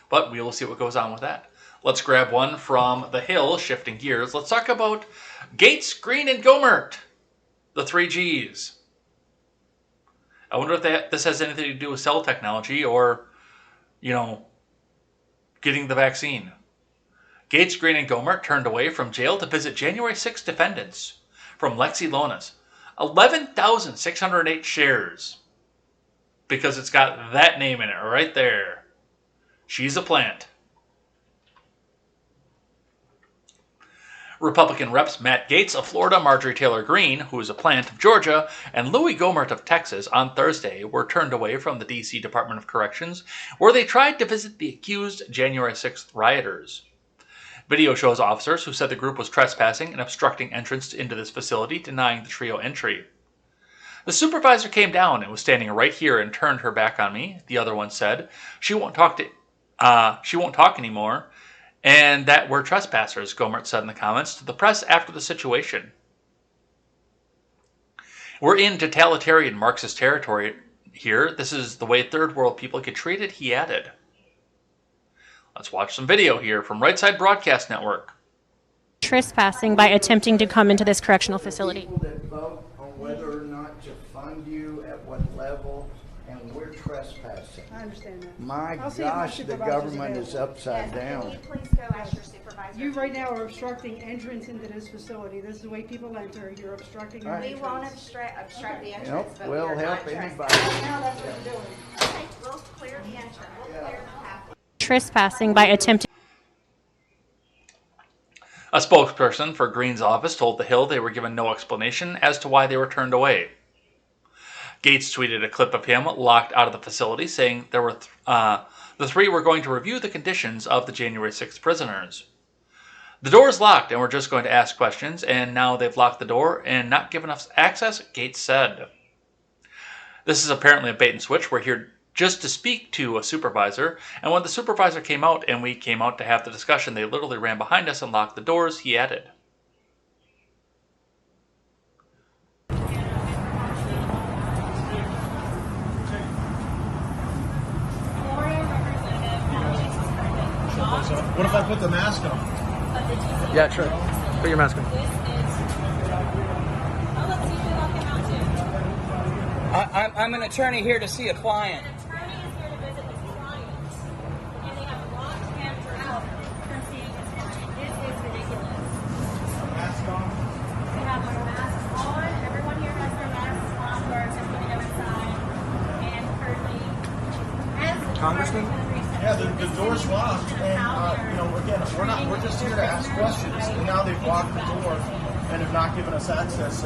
But we will see what goes on with that. Let's grab one from The Hill, shifting gears. Let's talk about Gates, Green, and Gohmert, the 3 Gs. I wonder if this has anything to do with cell technology or, getting the vaccine. Gates, Green, and Gohmert turned away from jail to visit January 6 defendants from Lexi Lonas. 11,608 shares. Because it's got that name in it right there. She's a plant. Republican reps Matt Gaetz of Florida, Marjorie Taylor Greene, who is a plant of Georgia, and Louis Gohmert of Texas on Thursday were turned away from the D.C. Department of Corrections, where they tried to visit the accused January 6th rioters. Video shows officers who said the group was trespassing and obstructing entrance into this facility, denying the trio entry. The supervisor came down and was standing right here and turned her back on me, the other one said. She won't talk anymore, and that we're trespassers, Gohmert said in the comments to the press after the situation. We're in totalitarian Marxist territory here. This is the way third world people get treated, he added. Let's watch some video here from Right Side Broadcast Network. Trespassing by attempting to come into this correctional facility. People that vote on whether or not to fund you, at what level, and we're trespassing. I understand that. My I'll see if my gosh, the supervisor's government is available. upside Can down. you please go ask your supervisor? You right now are obstructing entrance into this facility. This is the way people enter. You're obstructing our Right. We entrance. won't obstruct the Nope, entrance, but we we'll are help not anybody. trespassing. No, that's what we're doing. Okay, we'll clear the entrance. We'll clear the path. Trespassing by attempting. A spokesperson for Green's office told The Hill they were given no explanation as to why they were turned away. Gates tweeted a clip of him locked out of the facility, saying there were the three were going to review the conditions of the January 6th prisoners. The door is locked, and we're just going to ask questions, and now they've locked the door and not given us access, Gates said. This is apparently a bait and switch. We're here just to speak to a supervisor, and when the supervisor came out and we came out to have the discussion, they literally ran behind us and locked the doors, he added. What if I put the mask on? Yeah, sure. Put your mask on. I'm an attorney here to see a client. Mask on? Congressman? Yeah, the door's locked, and again, we're just here to ask questions, and now they've locked the door and have not given us access.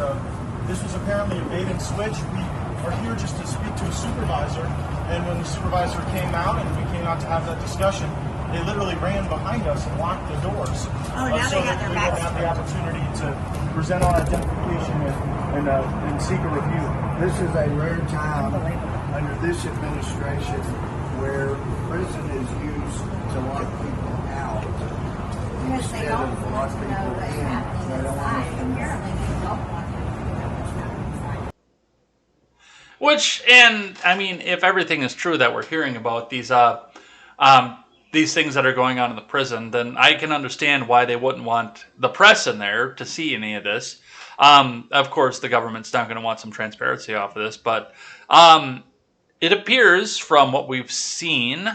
This was apparently a bait and switch. We are here just to speak to a supervisor, and when the supervisor came out and we came out to have that discussion, they literally ran behind us and locked the doors. Oh, now so they got that their we backs would have the opportunity to present our identification and seek a review. This is a rare time under this administration where prison is used to lock people out Because they instead don't of lock want to know people what's in. happening They don't want inside. to come Apparently, they don't want people to know what's happening inside. Which, and I mean, if everything is true that we're hearing about these things that are going on in the prison, then I can understand why they wouldn't want the press in there to see any of this. Of course, the government's not going to want some transparency off of this, but it appears from what we've seen,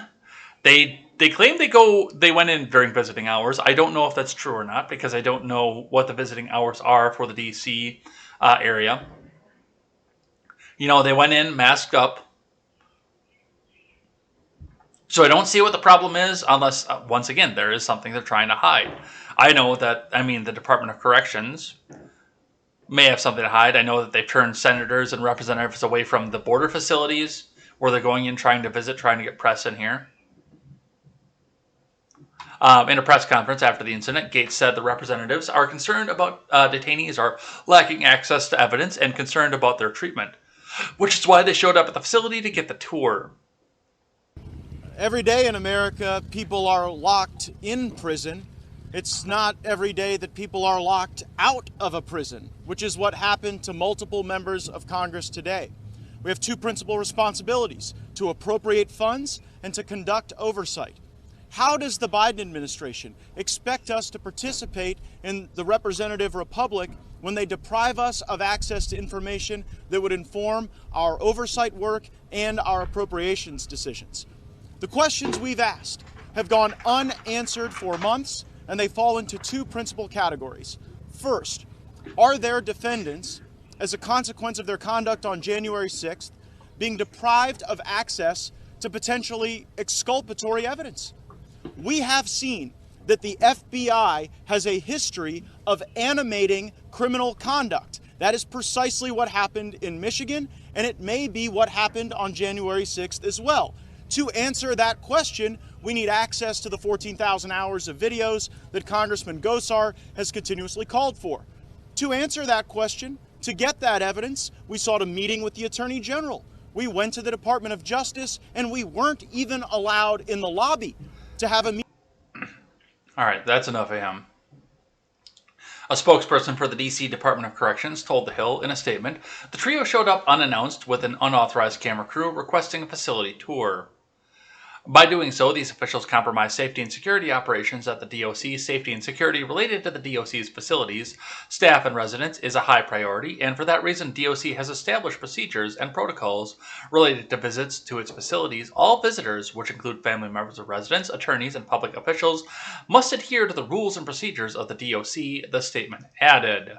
they claim they went in during visiting hours. I don't know if that's true or not because I don't know what the visiting hours are for the D.C. Area. You know, they went in masked up. So I don't see what the problem is unless, once again, there is something they're trying to hide. I know that, the Department of Corrections may have something to hide. I know that they've turned senators and representatives away from the border facilities where they're going in trying to visit, trying to get press in here. In a press conference after the incident, Gates said the representatives are concerned about detainees are lacking access to evidence and concerned about their treatment, which is why they showed up at the facility to get the tour. Every day in America, people are locked in prison. It's not every day that people are locked out of a prison, which is what happened to multiple members of Congress today. We have two principal responsibilities: to appropriate funds and to conduct oversight. How does the Biden administration expect us to participate in the representative republic when they deprive us of access to information that would inform our oversight work and our appropriations decisions? The questions we've asked have gone unanswered for months, and they fall into two principal categories. First, are their defendants, as a consequence of their conduct on January 6th, being deprived of access to potentially exculpatory evidence? We have seen that the FBI has a history of animating criminal conduct. That is precisely what happened in Michigan, and it may be what happened on January 6th as well. To answer that question, we need access to the 14,000 hours of videos that Congressman Gosar has continuously called for. To answer that question, to get that evidence, we sought a meeting with the Attorney General. We went to the Department of Justice, and we weren't even allowed in the lobby to have a meeting. All right, that's enough of him. A spokesperson for the D.C. Department of Corrections told The Hill in a statement, the trio showed up unannounced with an unauthorized camera crew requesting a facility tour. By doing so, these officials compromised safety and security operations at the DOC. Safety and security related to the DOC's facilities, staff, and residents is a high priority, and for that reason, DOC has established procedures and protocols related to visits to its facilities. All visitors, which include family members of residents, attorneys, and public officials, must adhere to the rules and procedures of the DOC, the statement added.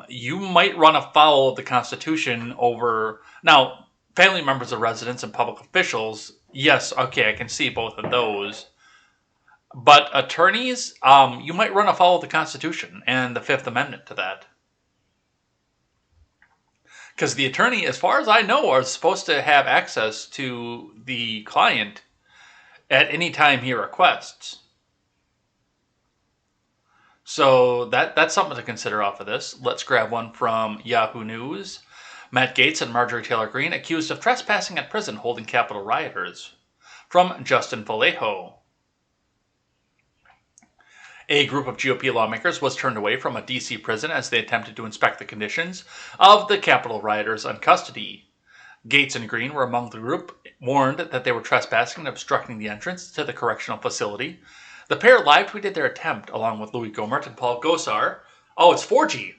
You might run afoul of the Constitution over... Now, family members of residents and public officials, yes, okay, I can see both of those. But attorneys, you might run afoul of the Constitution and the Fifth Amendment to that. Because the attorney, as far as I know, are supposed to have access to the client at any time he requests. So that's something to consider off of this. Let's grab one from Yahoo News. Matt Gaetz and Marjorie Taylor Greene accused of trespassing at prison holding Capitol rioters. From Justin Vallejo. A group of GOP lawmakers was turned away from a D.C. prison as they attempted to inspect the conditions of the Capitol rioters in custody. Gaetz and Greene were among the group, warned that they were trespassing and obstructing the entrance to the correctional facility. The pair live tweeted their attempt, along with Louis Gohmert and Paul Gosar. Oh, it's 4G.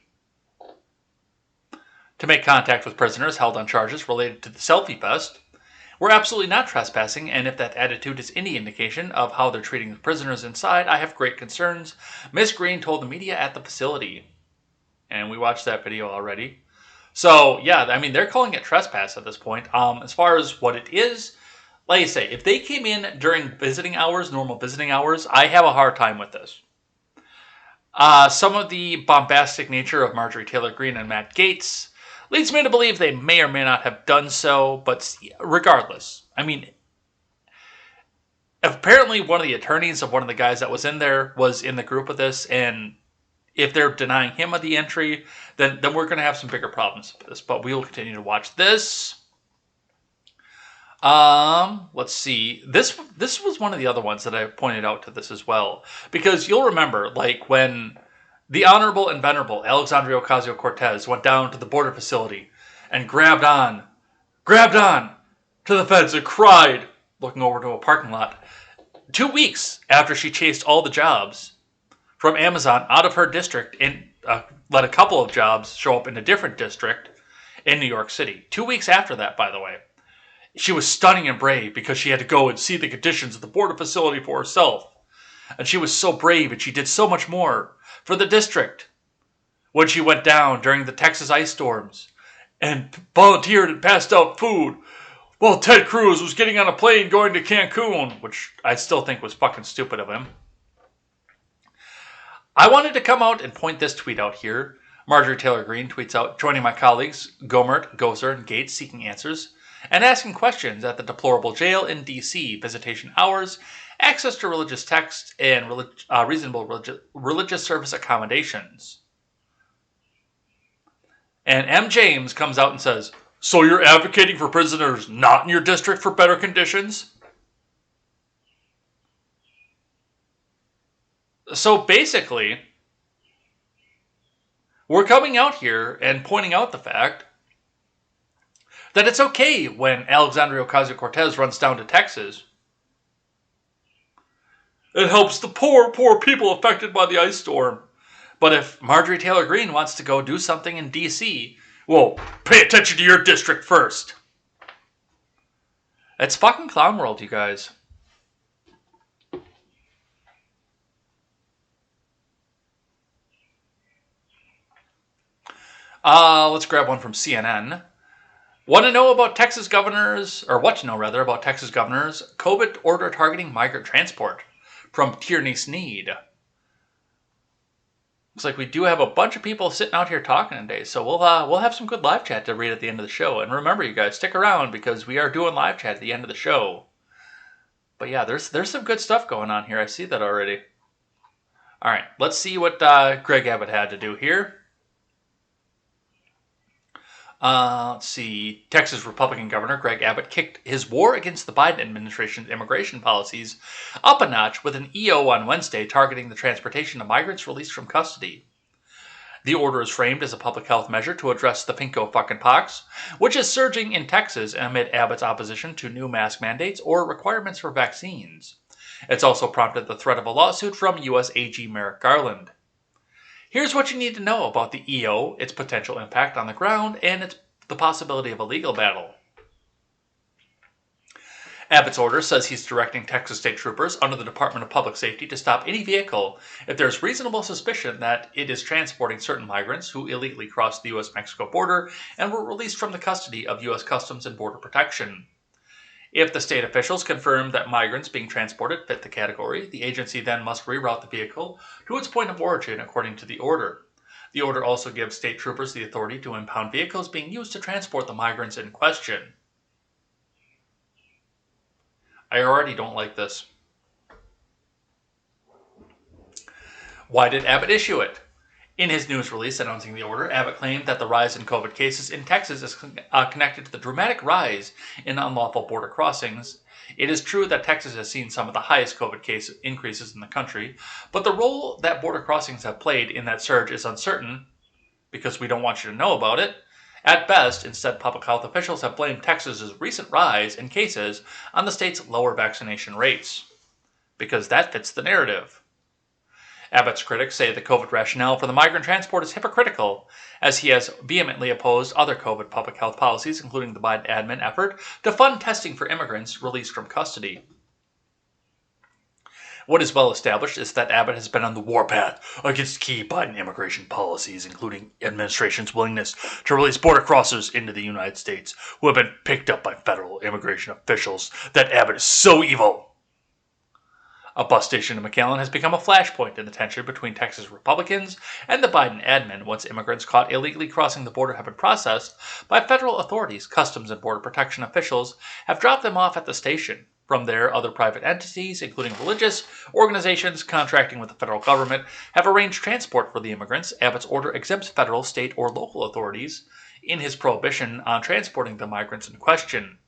To make contact with prisoners held on charges related to the Selfie Fest. We're absolutely not trespassing, and if that attitude is any indication of how they're treating the prisoners inside, I have great concerns, Ms. Greene told the media at the facility. And we watched that video already. So, yeah, I mean, they're calling it trespass at this point. As far as what it is, like I say, if they came in during visiting hours, normal visiting hours, I have a hard time with this. Some of the bombastic nature of Marjorie Taylor Greene and Matt Gaetz leads me to believe they may or may not have done so, but regardless, I mean, apparently one of the attorneys of one of the guys that was in there was in the group with this, and if they're denying him of the entry, then we're going to have some bigger problems with this, but we will continue to watch this. Let's see. This was one of the other ones that I pointed out to this as well, because you'll remember, like, when the Honorable and Venerable Alexandria Ocasio-Cortez went down to the border facility and grabbed on to the feds and cried, looking over to a parking lot, 2 weeks after she chased all the jobs from Amazon out of her district and let a couple of jobs show up in a different district in New York City. 2 weeks after that, by the way. She was stunning and brave because she had to go and see the conditions of the border facility for herself. And she was so brave, and she did so much more for the district when she went down during the Texas ice storms and volunteered and passed out food while Ted Cruz was getting on a plane going to Cancun, which I still think was fucking stupid of him. I wanted to come out and point this tweet out here. Marjorie Taylor Greene tweets out, joining my colleagues Gohmert, Gosar, and Gaetz seeking answers and asking questions at the deplorable jail in D.C. Visitation hours, access to religious texts, and reasonable religious service accommodations. And M. James comes out and says, so you're advocating for prisoners not in your district for better conditions? So basically, we're coming out here and pointing out the fact that it's okay when Alexandria Ocasio-Cortez runs down to Texas. It helps the poor people affected by the ice storm. But if Marjorie Taylor Greene wants to go do something in D.C., well, pay attention to your district first. It's fucking clown world, you guys. Let's grab one from CNN. What to know about Texas governor's COVID order targeting migrant transport from Tierney Sneed. Looks like we do have a bunch of people sitting out here talking today, so we'll have some good live chat to read at the end of the show. And remember, you guys, stick around because we are doing live chat at the end of the show. But yeah, there's some good stuff going on here. I see that already. All right, let's see what Greg Abbott had to do here. Let's see. Texas Republican Governor Greg Abbott kicked his war against the Biden administration's immigration policies up a notch with an EO on Wednesday targeting the transportation of migrants released from custody. The order is framed as a public health measure to address the pinko fucking pox, which is surging in Texas amid Abbott's opposition to new mask mandates or requirements for vaccines. It's also prompted the threat of a lawsuit from U.S. AG Merrick Garland. Here's what you need to know about the EO, its potential impact on the ground, and the possibility of a legal battle. Abbott's order says he's directing Texas state troopers under the Department of Public Safety to stop any vehicle if there's reasonable suspicion that it is transporting certain migrants who illegally crossed the U.S.-Mexico border and were released from the custody of U.S. Customs and Border Protection. If the state officials confirm that migrants being transported fit the category, the agency then must reroute the vehicle to its point of origin according to the order. The order also gives state troopers the authority to impound vehicles being used to transport the migrants in question. I already don't like this. Why did Abbott issue it? In his news release announcing the order, Abbott claimed that the rise in COVID cases in Texas is connected to the dramatic rise in unlawful border crossings. It is true that Texas has seen some of the highest COVID case increases in the country, but the role that border crossings have played in that surge is uncertain because we don't want you to know about it. At best, instead, public health officials have blamed Texas's recent rise in cases on the state's lower vaccination rates, because that fits the narrative. Abbott's critics say the COVID rationale for the migrant transport is hypocritical, as he has vehemently opposed other COVID public health policies, including the Biden admin effort to fund testing for immigrants released from custody. What is well established is that Abbott has been on the warpath against key Biden immigration policies, including administration's willingness to release border crossers into the United States who have been picked up by federal immigration officials. That Abbott is so evil. A bus station in McAllen has become a flashpoint in the tension between Texas Republicans and the Biden admin once immigrants caught illegally crossing the border have been processed by federal authorities. Customs and Border Protection officials have dropped them off at the station. From there, other private entities, including religious organizations contracting with the federal government, have arranged transport for the immigrants. Abbott's order exempts federal, state, or local authorities in his prohibition on transporting the migrants in question.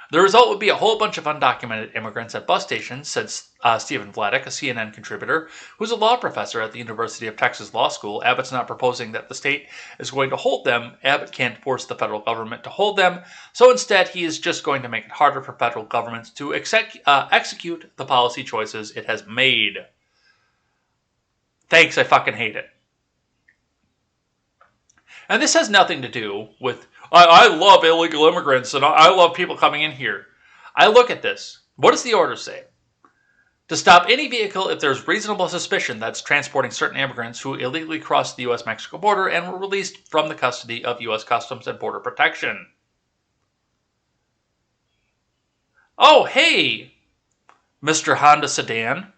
The result would be a whole bunch of undocumented immigrants at bus stations, said Stephen Vladeck, a CNN contributor, who's a law professor at the University of Texas Law School. Abbott's not proposing that the state is going to hold them. Abbott can't force the federal government to hold them, so instead he is just going to make it harder for federal governments to execute the policy choices it has made. Thanks, I fucking hate it. And this has nothing to do with, I love illegal immigrants and I love people coming in here. I look at this. What does the order say? To stop any vehicle if there's reasonable suspicion that's transporting certain immigrants who illegally crossed the U.S.-Mexico border and were released from the custody of U.S. Customs and Border Protection. Oh, hey, Mr. Honda Sedan,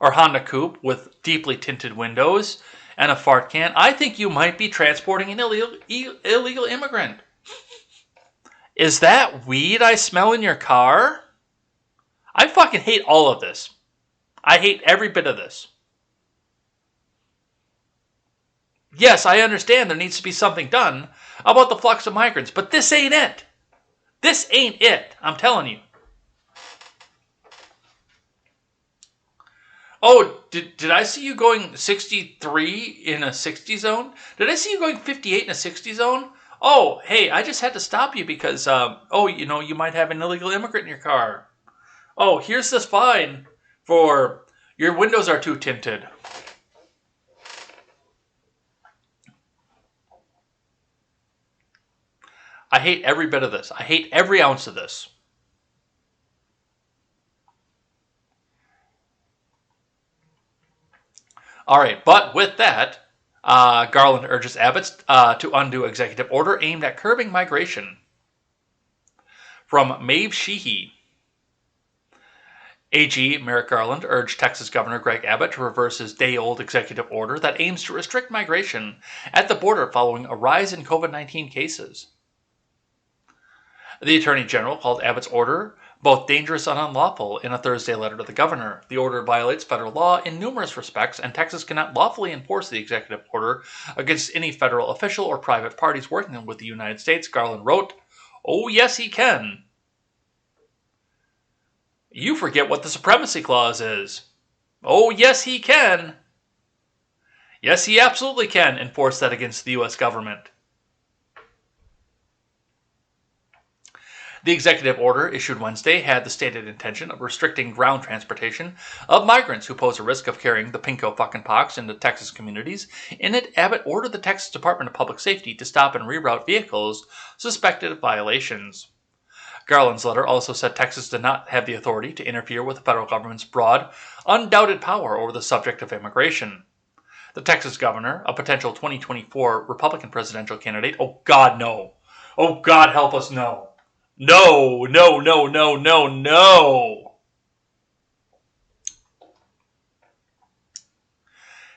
or Honda Coupe with deeply tinted windows and a fart can. I think you might be transporting an illegal immigrant. Is that weed I smell in your car? I fucking hate all of this. I hate every bit of this. Yes, I understand there needs to be something done about the flux of migrants, but this ain't it. This ain't it, I'm telling you. Oh, did I see you going 63 in a 60 zone? Did I see you going 58 in a 60 zone? Oh, hey, I just had to stop you because, you might have an illegal immigrant in your car. Oh, here's this fine for your windows are too tinted. I hate every bit of this. I hate every ounce of this. All right, but with that, Garland urges Abbott to undo executive order aimed at curbing migration. From Maeve Sheehy. AG Merrick Garland urged Texas Governor Greg Abbott to reverse his day-old executive order that aims to restrict migration at the border following a rise in COVID-19 cases. The Attorney General called Abbott's order both dangerous and unlawful in a Thursday letter to the governor. The order violates federal law in numerous respects, and Texas cannot lawfully enforce the executive order against any federal official or private parties working with the United States, Garland wrote. Oh, yes, he can. You forget what the Supremacy Clause is. Oh, yes, he can. Yes, he absolutely can enforce that against the U.S. government. The executive order issued Wednesday had the stated intention of restricting ground transportation of migrants who pose a risk of carrying the pinko fucking pox into Texas communities. In it, Abbott ordered the Texas Department of Public Safety to stop and reroute vehicles suspected of violations. Garland's letter also said Texas did not have the authority to interfere with the federal government's broad, undoubted power over the subject of immigration. The Texas governor, a potential 2024 Republican presidential candidate, oh God, no. Oh God, help us, no. No, no, no, no, no, no.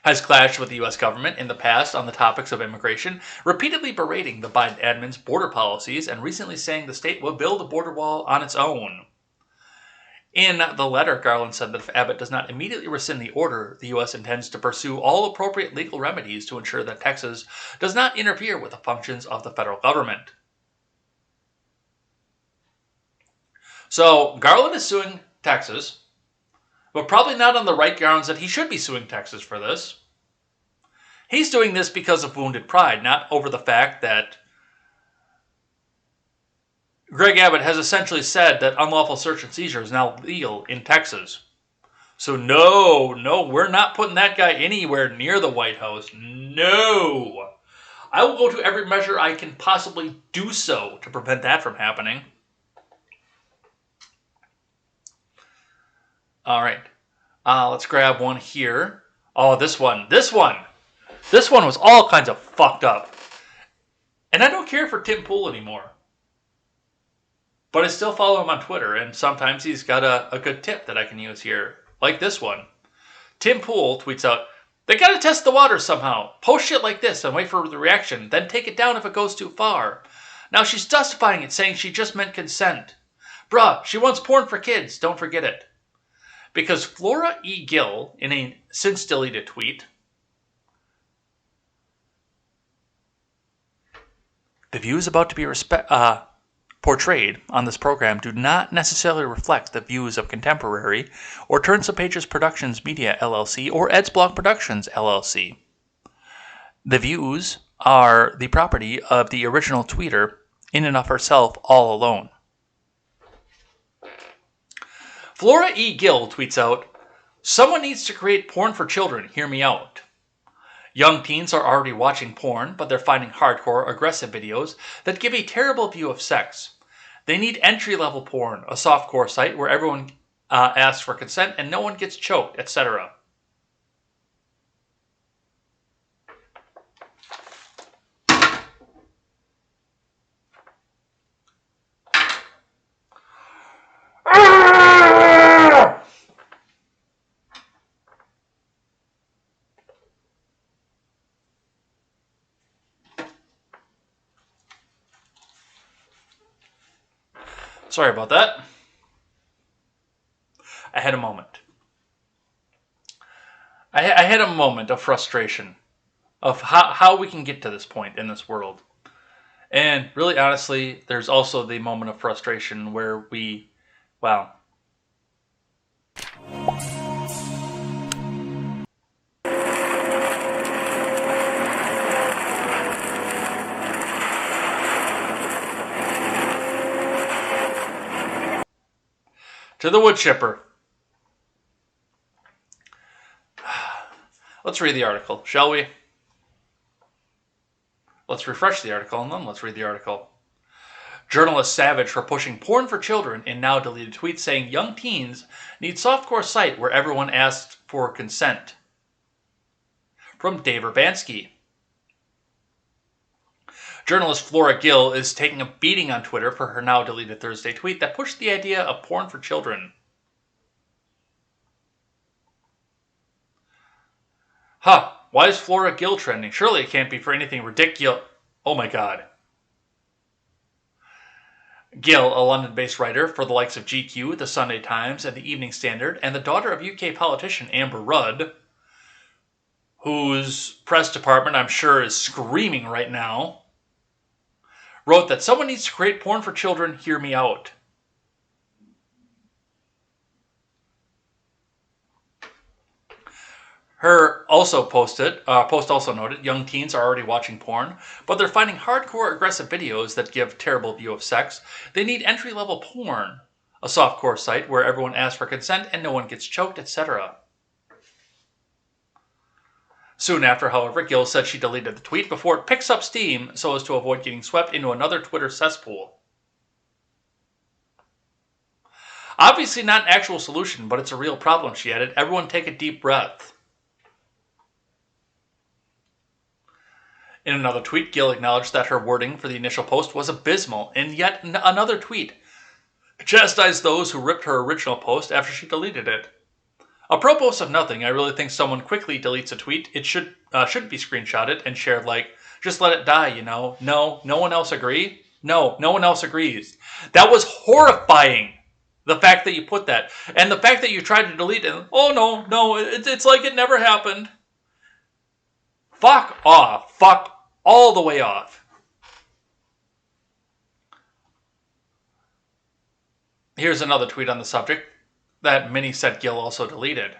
Has clashed with the U.S. government in the past on the topics of immigration, repeatedly berating the Biden admin's border policies and recently saying the state will build a border wall on its own. In the letter, Garland said that if Abbott does not immediately rescind the order, the U.S. intends to pursue all appropriate legal remedies to ensure that Texas does not interfere with the functions of the federal government. So, Garland is suing Texas, but probably not on the right grounds that he should be suing Texas for this. He's doing this because of wounded pride, not over the fact that Greg Abbott has essentially said that unlawful search and seizure is now legal in Texas. So no, we're not putting that guy anywhere near the White House. No. I will go to every measure I can possibly do so to prevent that from happening. All right. Let's grab one here. Oh, this one. This one was all kinds of fucked up. And I don't care for Tim Pool anymore. But I still follow him on Twitter, and sometimes he's got a good tip that I can use here. Like this one. Tim Pool tweets out, "They gotta test the water somehow. Post shit like this and wait for the reaction, then take it down if it goes too far. Now she's justifying it, saying she just meant consent. Bruh, she wants porn for kids, don't forget it." Because Flora E. Gill, in a since deleted tweet, the views about to be portrayed on this program do not necessarily reflect the views of Contemporary or Turn Some Pages Productions Media LLC or Ed's Block Productions LLC. The views are the property of the original tweeter in and of herself all alone. Flora E. Gill tweets out, "Someone needs to create porn for children, hear me out. Young teens are already watching porn, but they're finding hardcore, aggressive videos that give a terrible view of sex. They need entry-level porn, a softcore site where everyone asks for consent and no one gets choked, etc." Sorry about that. I had a moment. I had a moment of frustration of how we can get to this point in this world. And really, honestly, there's also the moment of frustration where we, well... To the wood chipper. Let's read the article, shall we? Let's refresh the article and then let's read the article. Journalist savage for pushing porn for children in now deleted tweet saying young teens need softcore site where everyone asks for consent. From Dave Urbanski. Journalist Flora Gill is taking a beating on Twitter for her now deleted Thursday tweet that pushed the idea of porn for children. Huh, why is Flora Gill trending? Surely it can't be for anything ridiculous. Oh my god. Gill, a London-based writer for the likes of GQ, The Sunday Times, and The Evening Standard, and the daughter of UK politician Amber Rudd, whose press department I'm sure is screaming right now, wrote that someone needs to create porn for children, hear me out. Her post also noted, young teens are already watching porn, but they're finding hardcore aggressive videos that give terrible view of sex. They need entry-level porn, a softcore site where everyone asks for consent and no one gets choked, etc. Soon after, however, Gill said she deleted the tweet before it picks up steam so as to avoid getting swept into another Twitter cesspool. Obviously not an actual solution, but it's a real problem, she added. Everyone take a deep breath. In another tweet, Gill acknowledged that her wording for the initial post was abysmal. In yet another tweet, chastised those who ripped her original post after she deleted it. Apropos of nothing, I really think someone quickly deletes a tweet. It shouldn't be screenshotted and shared like, just let it die, you know. No one else agree? No one else agrees. That was horrifying, the fact that you put that. And the fact that you tried to delete it. Oh, no, it's like it never happened. Fuck off. Fuck all the way off. Here's another tweet on the subject that many said Gill also deleted.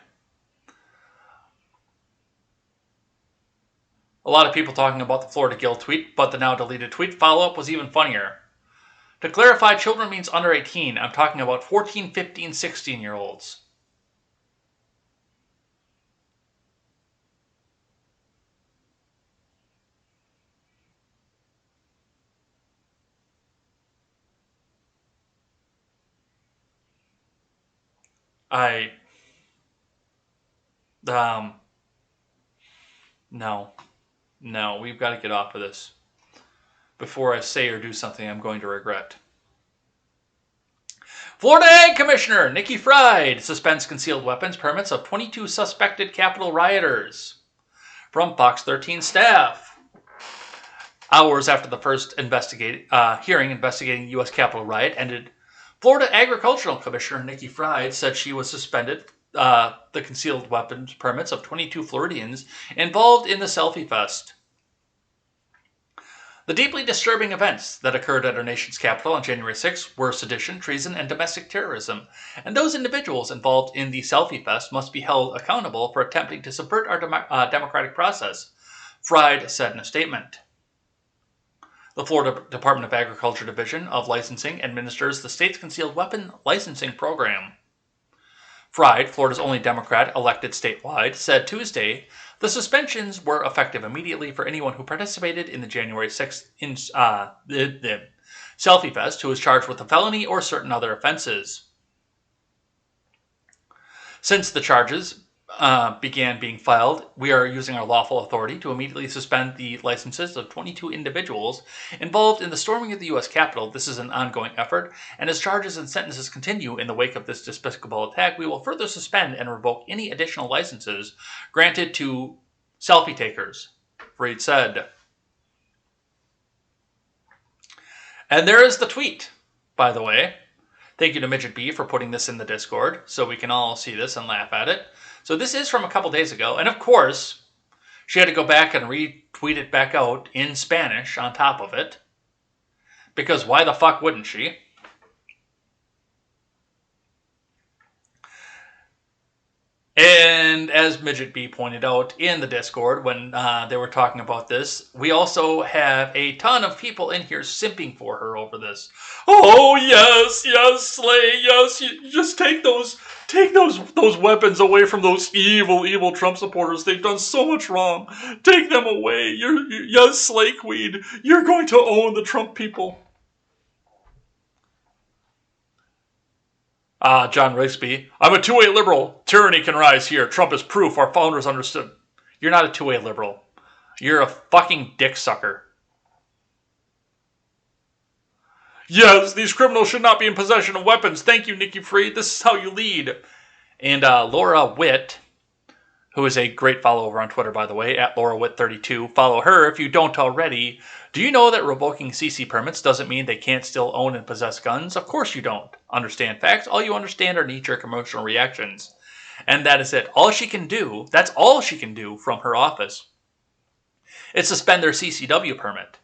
A lot of people talking about the Florida Gill tweet, but the now deleted tweet follow-up was even funnier. To clarify, children means under 18. I'm talking about 14, 15, 16-year-olds. No, we've got to get off of this before I say or do something I'm going to regret. Florida Ag Commissioner Nikki Fried suspends concealed weapons permits of 22 suspected Capitol rioters. From Fox 13 staff. Hours after the first hearing investigating the U.S. Capitol riot ended, Florida Agricultural Commissioner Nikki Fried said she was suspended the concealed weapons permits of 22 Floridians involved in the Selfie Fest. The deeply disturbing events that occurred at our nation's capital on January 6 were sedition, treason, and domestic terrorism, and those individuals involved in the Selfie Fest must be held accountable for attempting to subvert our democratic process, Fried said in a statement. The Florida Department of Agriculture Division of Licensing administers the state's concealed weapon licensing program. Fried, Florida's only Democrat elected statewide, said Tuesday the suspensions were effective immediately for anyone who participated in the January 6th the Selfie Fest who was charged with a felony or certain other offenses. Since the charges began being filed, we are using our lawful authority to immediately suspend the licenses of 22 individuals involved in the storming of the U.S. Capitol. This is an ongoing effort, and as charges and sentences continue in the wake of this despicable attack, we will further suspend and revoke any additional licenses granted to selfie takers, Fried said. And there is the tweet, by the way. Thank you to Midget B for putting this in the Discord so we can all see this and laugh at it. So this is from a couple days ago, and of course, she had to go back and retweet it back out in Spanish on top of it, because why the fuck wouldn't she? And as Midget B pointed out in the Discord when they were talking about this, we also have a ton of people in here simping for her over this. Oh, yes, Slay, yes, you just take those weapons away from those evil Trump supporters. They've done so much wrong. Take them away. Yes, Slay Queen, you're going to own the Trump people. John Rigsby, I'm a two-way liberal. Tyranny can rise here. Trump is proof. Our founders understood. You're not a two-way liberal. You're a fucking dick sucker. Yes, these criminals should not be in possession of weapons. Thank you, Nikki Fried. This is how you lead. And Laura Witt, who is a great follow over on Twitter, by the way, at LauraWitt32. Follow her if you don't already. Do you know that revoking CC permits doesn't mean they can't still own and possess guns? Of course you don't understand facts. All you understand are knee-jerk emotional reactions. And that is it. All she can do, that's all she can do from her office, is suspend their CCW permit.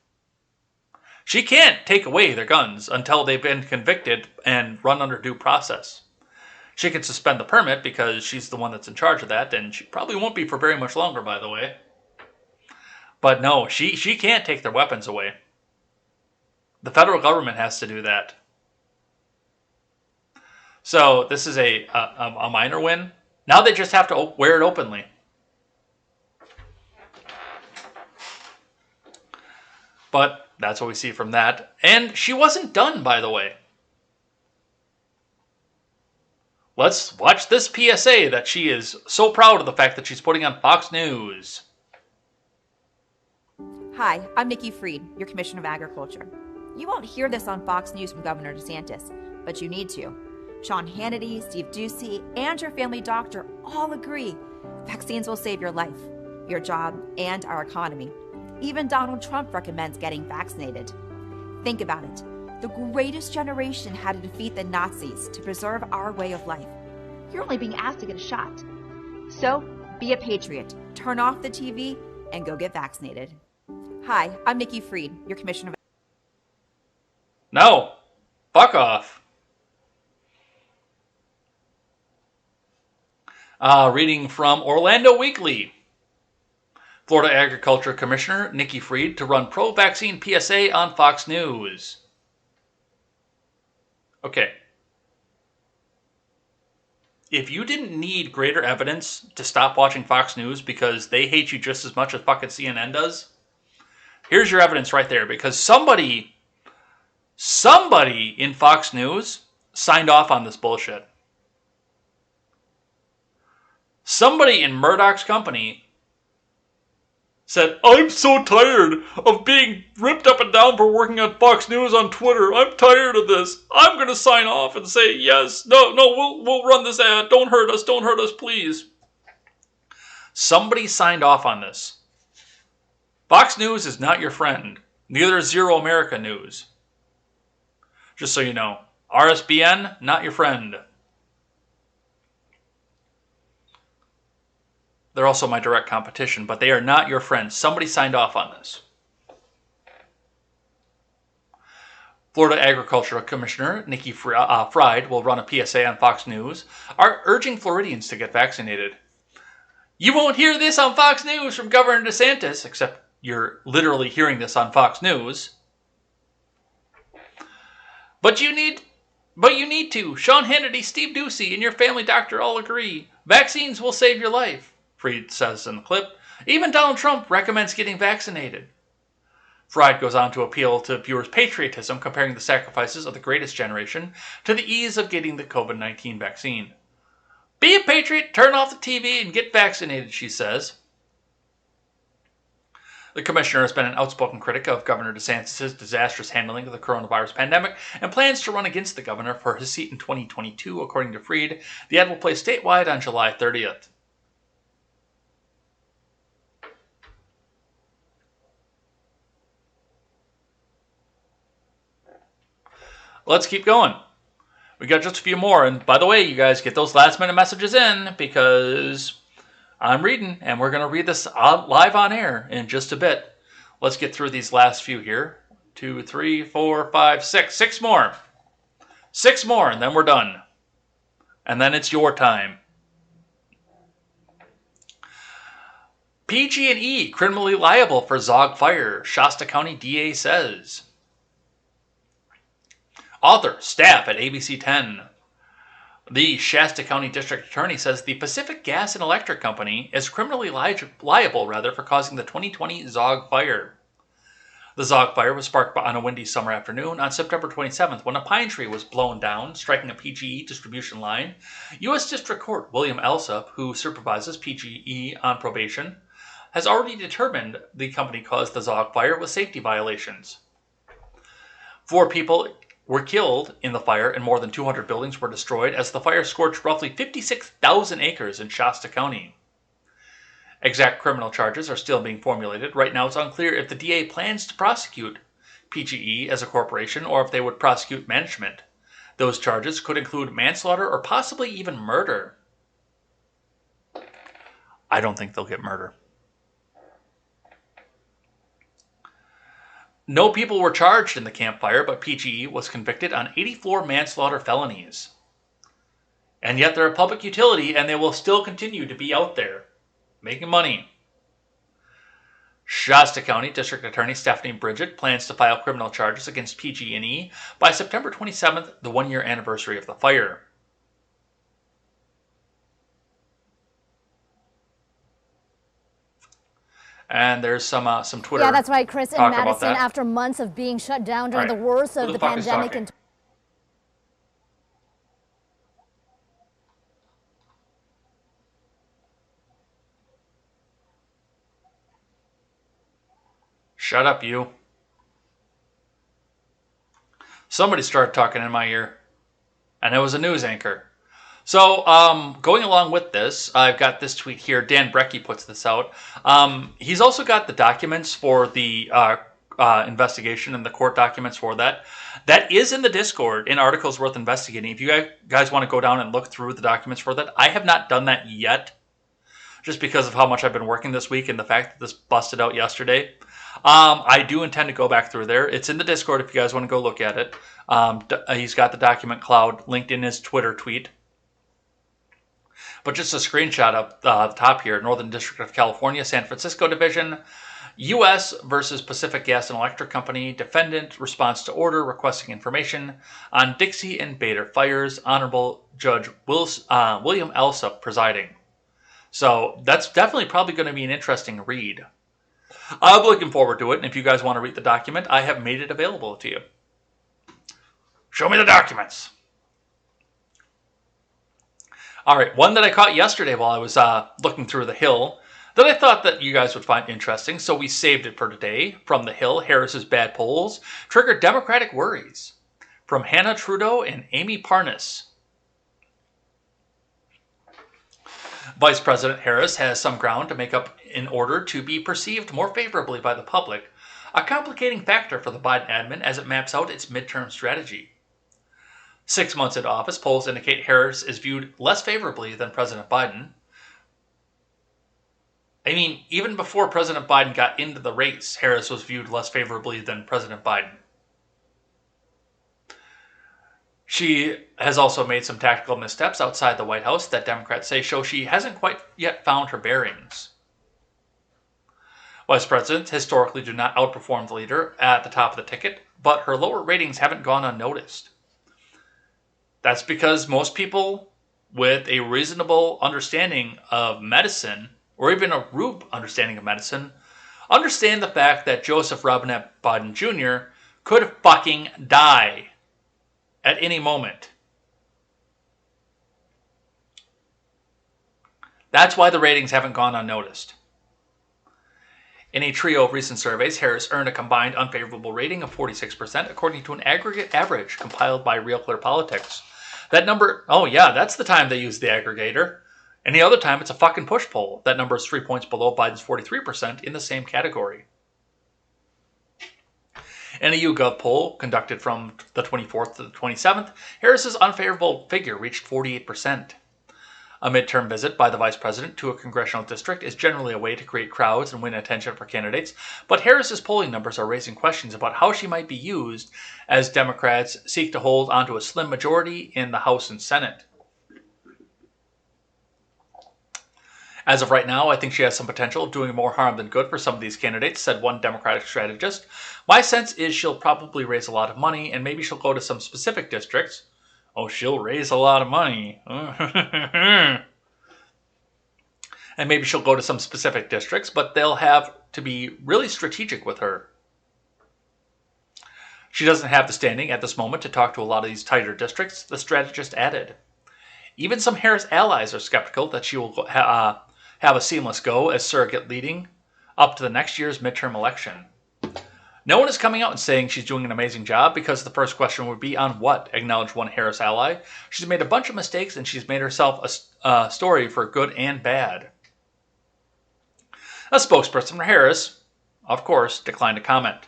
She can't take away their guns until they've been convicted and run under due process. She can suspend the permit because she's the one that's in charge of that, and she probably won't be for very much longer, by the way. But no, she can't take their weapons away. The federal government has to do that. So this is a minor win. Now they just have to wear it openly. But that's what we see from that. And she wasn't done, by the way. Let's watch this PSA that she is so proud of the fact that she's putting on Fox News. Hi, I'm Nikki Fried, your Commissioner of Agriculture. You won't hear this on Fox News from Governor DeSantis, but you need to. Sean Hannity, Steve Doocy, and your family doctor all agree vaccines will save your life, your job, and our economy. Even Donald Trump recommends getting vaccinated. Think about it. The greatest generation had to defeat the Nazis to preserve our way of life. You're only being asked to get a shot. So, be a patriot, turn off the TV, and go get vaccinated. Hi, I'm Nikki Fried, your Commissioner of... No. Fuck off. Reading from Orlando Weekly. Florida Agriculture Commissioner Nikki Fried to run pro-vaccine PSA on Fox News. Okay. If you didn't need greater evidence to stop watching Fox News because they hate you just as much as fucking CNN does, here's your evidence right there. Because somebody in Fox News signed off on this bullshit. Somebody in Murdoch's company said, I'm so tired of being ripped up and down for working on Fox News on Twitter. I'm tired of this. I'm going to sign off and say, yes, no, we'll run this ad. Don't hurt us, please. Somebody signed off on this. Fox News is not your friend. Neither is Zero America News. Just so you know. RSBN, not your friend. They're also my direct competition, but they are not your friends. Somebody signed off on this. Florida Agriculture Commissioner Nikki Fried will run a PSA on Fox News, urging Floridians to get vaccinated. You won't hear this on Fox News from Governor DeSantis, except you're literally hearing this on Fox News. But you need to. Sean Hannity, Steve Doocy, and your family doctor all agree. Vaccines will save your life. Fried says in the clip. Even Donald Trump recommends getting vaccinated. Fried goes on to appeal to viewers' patriotism, comparing the sacrifices of the greatest generation to the ease of getting the COVID-19 vaccine. Be a patriot, turn off the TV, and get vaccinated, she says. The commissioner has been an outspoken critic of Governor DeSantis' disastrous handling of the coronavirus pandemic and plans to run against the governor for his seat in 2022, according to Fried. The ad will play statewide on July 30th. Let's keep going. We got just a few more. And by the way, you guys get those last minute messages in because I'm reading and we're going to read this live on air in just a bit. Let's get through these last few here. 2, 3, 4, 5, 6. 6 more. 6 more and then we're done. And then it's your time. PG&E criminally liable for Zog fire, Shasta County DA says. Author, staff at ABC 10. The Shasta County District Attorney says the Pacific Gas and Electric Company is criminally liable for causing the 2020 Zog fire. The Zog fire was sparked on a windy summer afternoon on September 27th when a pine tree was blown down, striking a PGE distribution line. U.S. District Court William Alsup, who supervises PGE on probation, has already determined the company caused the Zog fire with safety violations. 4 people were killed in the fire and more than 200 buildings were destroyed as the fire scorched roughly 56,000 acres in Shasta County. Exact criminal charges are still being formulated. Right now it's unclear if the DA plans to prosecute PGE as a corporation or if they would prosecute management. Those charges could include manslaughter or possibly even murder. I don't think they'll get murder. No people were charged in the Camp Fire, but PGE was convicted on 84 manslaughter felonies. And yet they're a public utility and they will still continue to be out there making money. Shasta County District Attorney Stephanie Bridget plans to file criminal charges against PG&E by September 27th, the one-year anniversary of the fire. And there's some Twitter. Yeah, that's right, Chris. In talk Madison, about that. after months of being shut down during All the right. worst Who of the the fuck is pandemic. talking? Shut up, you. Somebody started talking in my ear, and it was a news anchor. So, going along with this, I've got this tweet here. Dan Brecky puts this out. He's also got the documents for the investigation and the court documents for that. That is in the Discord in Articles Worth Investigating. If you guys want to go down and look through the documents for that, I have not done that yet, just because of how much I've been working this week and the fact that this busted out yesterday. I do intend to go back through there. It's in the Discord if you guys want to go look at it. He's got the document cloud linked in his Twitter tweet. But just a screenshot up the top here. Northern District of California, San Francisco Division, U.S. versus Pacific Gas and Electric Company. Defendant response to order requesting information on Dixie and Bader fires. Honorable Judge William Alsup presiding. So that's definitely probably going to be an interesting read. I'm looking forward to it, and if you guys want to read the document, I have made it available to you. Show me the documents. All right, one that I caught yesterday while I was looking through The Hill that I thought that you guys would find interesting, so we saved it for today. From The Hill, Harris's bad polls triggered Democratic worries. From Hannah Trudeau and Amy Parnas. Vice President Harris has some ground to make up in order to be perceived more favorably by the public, a complicating factor for the Biden admin as it maps out its midterm strategy. 6 months into office, polls indicate Harris is viewed less favorably than President Biden. I mean, even before President Biden got into the race, Harris was viewed less favorably than President Biden. She has also made some tactical missteps outside the White House that Democrats say show she hasn't quite yet found her bearings. Vice presidents historically do not outperform the leader at the top of the ticket, but her lower ratings haven't gone unnoticed. That's because most people with a reasonable understanding of medicine, or even a root understanding of medicine, understand the fact that Joseph Robinette Biden Jr. could fucking die at any moment. That's why the ratings haven't gone unnoticed. In a trio of recent surveys, Harris earned a combined unfavorable rating of 46%, according to an aggregate average compiled by Real Clear Politics. That number, oh yeah, that's the time they use the aggregator. Any other time, it's a fucking push poll. That number is 3 points below Biden's 43% in the same category. In a YouGov poll conducted from the 24th to the 27th, Harris's unfavorable figure reached 48%. A midterm visit by the vice president to a congressional district is generally a way to create crowds and win attention for candidates, but Harris's polling numbers are raising questions about how she might be used as Democrats seek to hold onto a slim majority in the House and Senate. As of right now, I think she has some potential of doing more harm than good for some of these candidates, said one Democratic strategist. My sense is she'll probably raise a lot of money, and maybe she'll go to some specific districts. Oh, she'll raise a lot of money. And maybe she'll go to some specific districts, but they'll have to be really strategic with her. She doesn't have the standing at this moment to talk to a lot of these tighter districts, the strategist added. Even some Harris allies are skeptical that she will have a seamless go as surrogate leading up to the next year's midterm election. No one is coming out and saying she's doing an amazing job because the first question would be on what, acknowledged one Harris ally. She's made a bunch of mistakes and she's made herself a story for good and bad. A spokesperson for Harris, of course, declined to comment.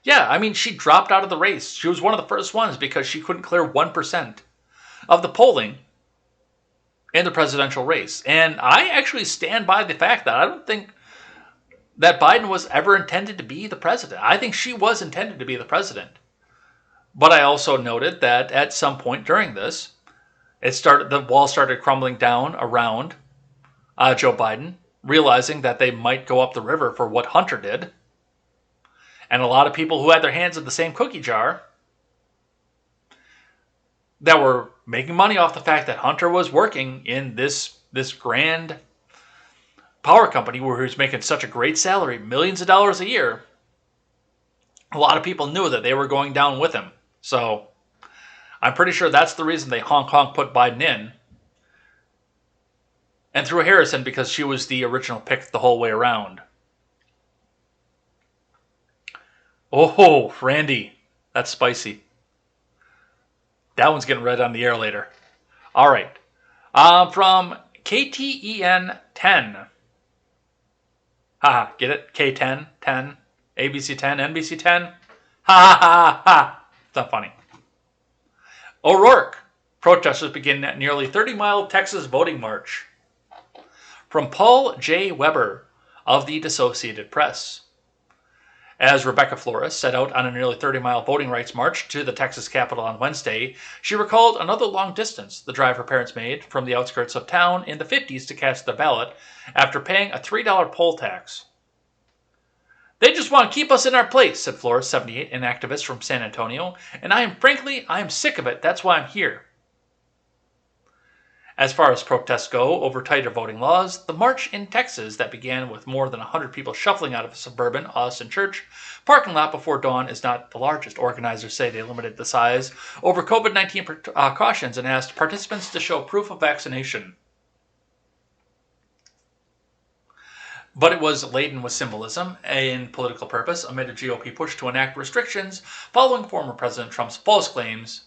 Yeah, I mean, she dropped out of the race. She was one of the first ones because she couldn't clear 1% of the polling in the presidential race. And I actually stand by the fact that I don't think that Biden was ever intended to be the president. I think she was intended to be the president. But I also noted that at some point during this, the wall started crumbling down around Joe Biden, realizing that they might go up the river for what Hunter did. And a lot of people who had their hands in the same cookie jar that were making money off the fact that Hunter was working in this grand power company where he was making such a great salary, millions of dollars a year, a lot of people knew that they were going down with him. So I'm pretty sure that's the reason they honk put Biden in and threw Harrison, because she was the original pick the whole way around. Oh, Randy, that's spicy. That one's getting read on the air later. All right. From KTEN 10. Haha, get it? K10, 10, ABC 10, NBC 10. Ha ha ha ha. It's not funny. O'Rourke. Protesters begin at nearly 30-mile Texas voting march. From Paul J. Weber of the Associated Press. As Rebecca Flores set out on a nearly 30-mile voting rights march to the Texas Capitol on Wednesday, she recalled another long distance the drive her parents made from the outskirts of town in the 50s to cast their ballot after paying a $3 poll tax. They just want to keep us in our place, said Flores, 78, an activist from San Antonio, and I am sick of it. That's why I'm here. As far as protests go over tighter voting laws, the march in Texas that began with more than 100 people shuffling out of a suburban Austin church parking lot before dawn is not the largest. Organizers say they limited the size over COVID-19 precautions and asked participants to show proof of vaccination. But it was laden with symbolism and political purpose amid a GOP push to enact restrictions following former President Trump's false claims.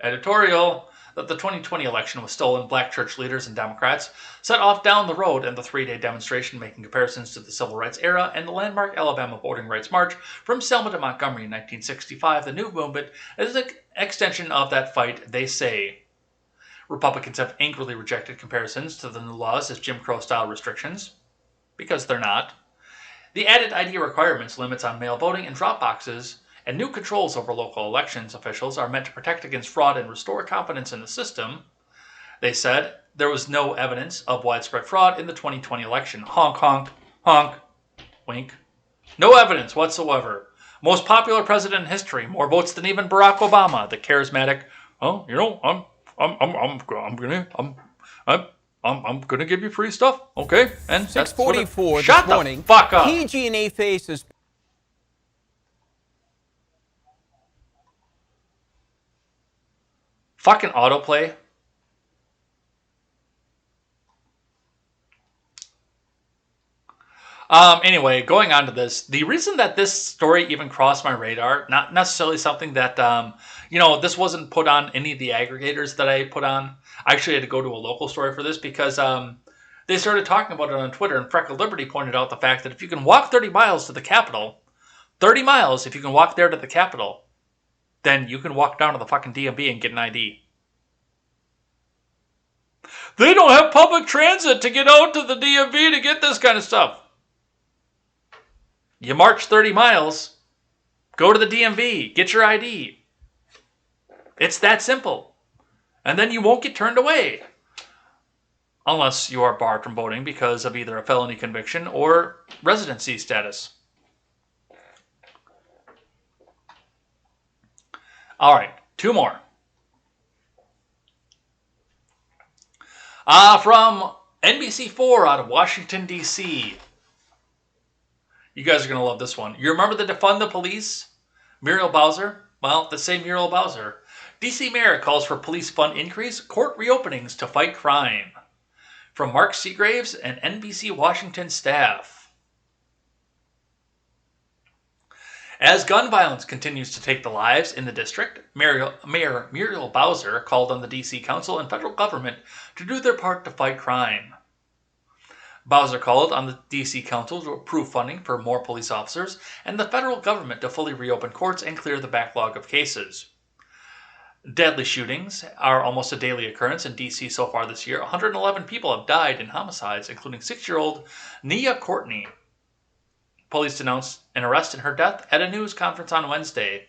Editorial that the 2020 election was stolen. Black church leaders and Democrats set off down the road in the 3-day demonstration, making comparisons to the Civil Rights era and the landmark Alabama Voting Rights March from Selma to Montgomery in 1965. The new movement is an extension of that fight, they say. Republicans have angrily rejected comparisons to the new laws as Jim Crow-style restrictions, because they're not. The added ID requirements, limits on mail voting and drop boxes, and new controls over local elections officials are meant to protect against fraud and restore confidence in the system. They said there was no evidence of widespread fraud in the 2020 election. Honk, honk, honk, wink. No evidence whatsoever. Most popular president in history, more votes than even Barack Obama, the charismatic. Oh, you know, I'm gonna give you free stuff, okay? And 6:44 Shut this morning. The fuck up. PG&E faces. Fucking autoplay. Anyway, going on to this, the reason that this story even crossed my radar, not necessarily something that, this wasn't put on any of the aggregators that I put on. I actually had to go to a local story for this because they started talking about it on Twitter, and Freckled Liberty pointed out the fact that if you can walk 30 miles to the Capitol, 30 miles, if you can walk there to the Capitol, then you can walk down to the fucking DMV and get an ID. They don't have public transit to get out to the DMV to get this kind of stuff. You march 30 miles, go to the DMV, get your ID. It's that simple. And then you won't get turned away. Unless you are barred from voting because of either a felony conviction or residency status. All right, 2 more. From NBC4 out of Washington, D.C. You guys are going to love this one. You remember the Defund the Police? Muriel Bowser? Well, the same Muriel Bowser. D.C. Mayor calls for police fund increase, court reopenings to fight crime. From Mark Seagraves and NBC Washington staff. As gun violence continues to take the lives in the district, Mayor Muriel Bowser called on the D.C. Council and federal government to do their part to fight crime. Bowser called on the D.C. Council to approve funding for more police officers and the federal government to fully reopen courts and clear the backlog of cases. Deadly shootings are almost a daily occurrence in D.C. so far this year. 111 people have died in homicides, including 6-year-old Nia Courtney. Police announced an arrest in her death at a news conference on Wednesday.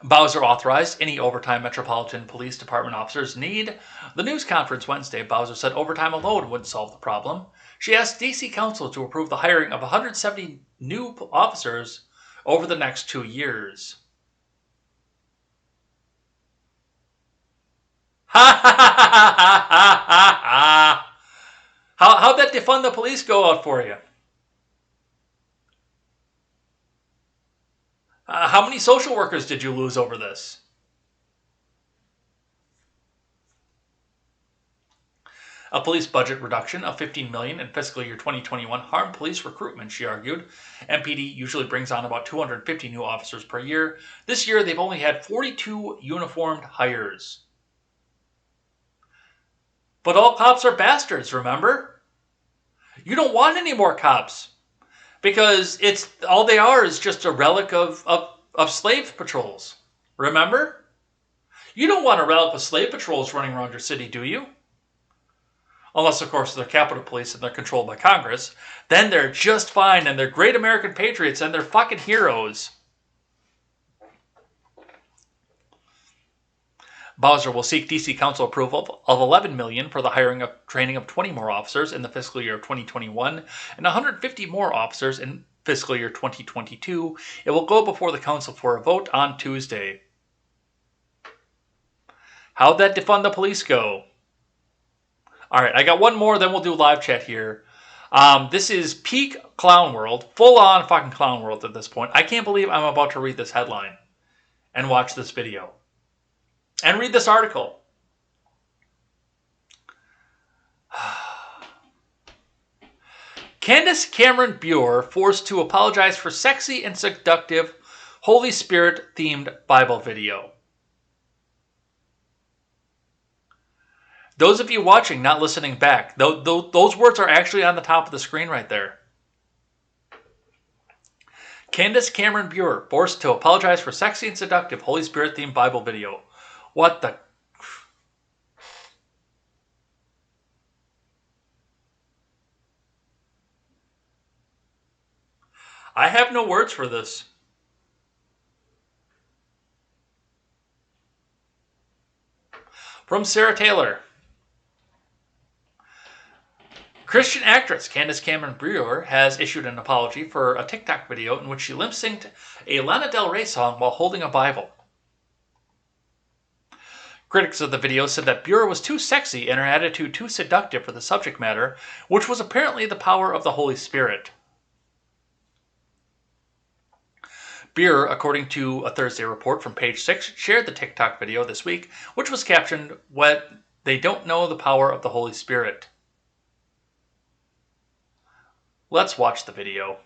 Bowser authorized any overtime Metropolitan Police Department officers need. The news conference Wednesday, Bowser said overtime alone wouldn't solve the problem. She asked D.C. Council to approve the hiring of 170 new officers over the next 2 years. Ha ha ha ha ha ha ha! How'd that defund the police go out for you? How many social workers did you lose over this? A police budget reduction of $15 million in fiscal year 2021 harmed police recruitment, she argued. MPD usually brings on about 250 new officers per year. This year, they've only had 42 uniformed hires. But all cops are bastards, remember? You don't want any more cops. Because it's all they are is just a relic of slave patrols. Remember? You don't want a relic of slave patrols running around your city, do you? Unless, of course, they're Capitol Police and they're controlled by Congress. Then they're just fine and they're great American patriots and they're fucking heroes. Bowser will seek D.C. Council approval of $11 million for the hiring of training of 20 more officers in the fiscal year of 2021 and 150 more officers in fiscal year 2022. It will go before the council for a vote on Tuesday. How'd that defund the police go? All right, I got one more, then we'll do live chat here. This is peak clown world, full-on fucking clown world at this point. I can't believe I'm about to read this headline and watch this video. And read this article. Candace Cameron Bure forced to apologize for sexy and seductive Holy Spirit themed Bible video. Those of you watching, not listening back, those words are actually on the top of the screen right there. Candace Cameron Bure forced to apologize for sexy and seductive Holy Spirit themed Bible video. What the... I have no words for this. From Sarah Taylor. Christian actress Candace Cameron Bure has issued an apology for a TikTok video in which she lip-synced a Lana Del Rey song while holding a Bible. Critics of the video said that Bure was too sexy and her attitude too seductive for the subject matter, which was apparently the power of the Holy Spirit. Bure, according to a Thursday report from Page 6, shared the TikTok video this week, which was captioned, "What they don't know the power of the Holy Spirit." Let's watch the video.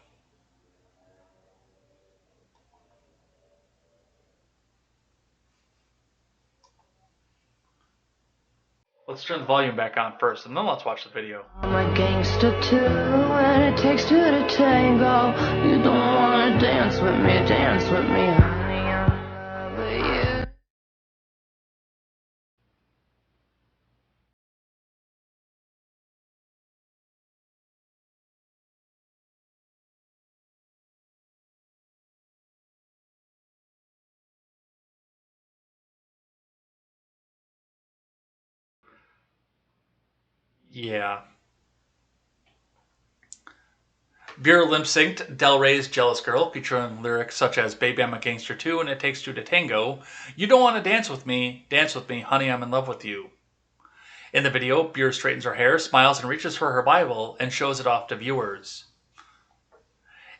Let's turn the volume back on first, and then let's watch the video. I'm a gangster too, and it takes two to tango. You don't wanna dance with me, honey, I'm in love with you. Yeah. Bure lip-synced Del Rey's Jealous Girl, featuring lyrics such as "Baby, I'm a gangster too, and it takes two to tango. You don't want to dance with me, honey, I'm in love with you." In the video, Bure straightens her hair, smiles, and reaches for her Bible and shows it off to viewers.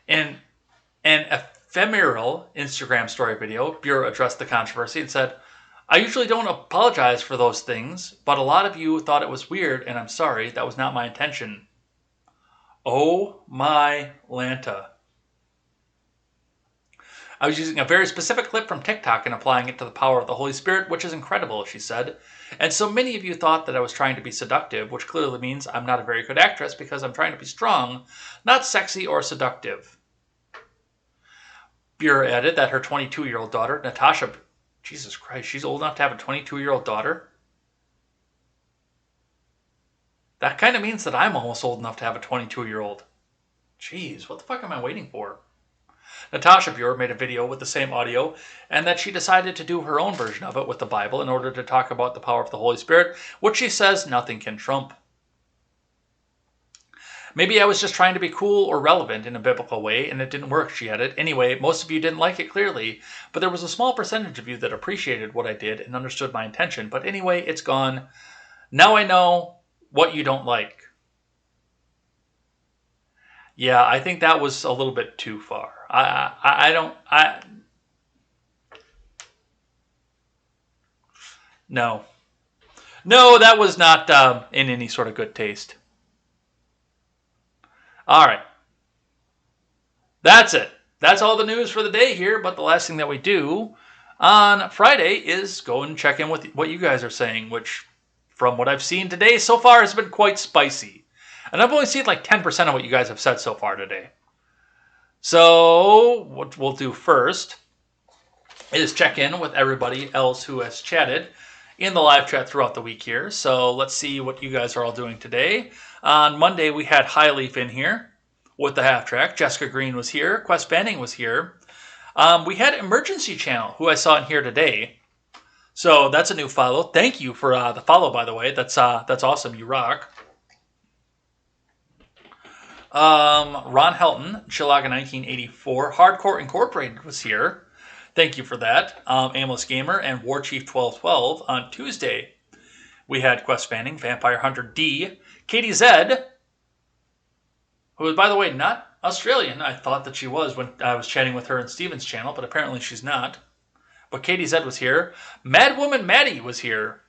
In an ephemeral Instagram story video, Bure addressed the controversy and said, "I usually don't apologize for those things, but a lot of you thought it was weird, and I'm sorry. That was not my intention." Oh my Lanta. I was using a very specific clip from TikTok and applying it to the power of the Holy Spirit, which is incredible, she said. And so many of you thought that I was trying to be seductive, which clearly means I'm not a very good actress because I'm trying to be strong, not sexy or seductive. Buer added that her 22-year-old daughter, Natasha, Jesus Christ, she's old enough to have a 22-year-old daughter? That kind of means that I'm almost old enough to have a 22-year-old. Jeez, what the fuck am I waiting for? Natasha Buer made a video with the same audio, and that she decided to do her own version of it with the Bible in order to talk about the power of the Holy Spirit, which she says nothing can trump. Maybe I was just trying to be cool or relevant in a biblical way, and it didn't work, she added. Anyway, most of you didn't like it clearly, but there was a small percentage of you that appreciated what I did and understood my intention. But anyway, it's gone. Now I know what you don't like. Yeah, I think that was a little bit too far. No, that was not in any sort of good taste. All right. That's it. That's all the news for the day here, but the last thing that we do on Friday is go and check in with what you guys are saying, which, from what I've seen today so far, has been quite spicy. And I've only seen like 10% of what you guys have said so far today. So what we'll do first is check in with everybody else who has chatted in the live chat throughout the week here. So let's see what you guys are all doing today. On Monday, we had Highleaf in here with the half track. Jessica Green was here. Quest Banning was here. We had Emergency Channel, who I saw in here today. So that's a new follow. Thank you for the follow, by the way. That's awesome. You rock. Ron Helton, Chilaga 1984, Hardcore Incorporated was here. Thank you for that. Aimless Gamer and War Chief 1212 on Tuesday. We had Quest Fanning, Vampire Hunter D, Katie Zed, who is, by the way, not Australian. I thought that she was when I was chatting with her in Steven's channel, but apparently she's not. But Katie Zed was here. Mad Woman Maddie was here.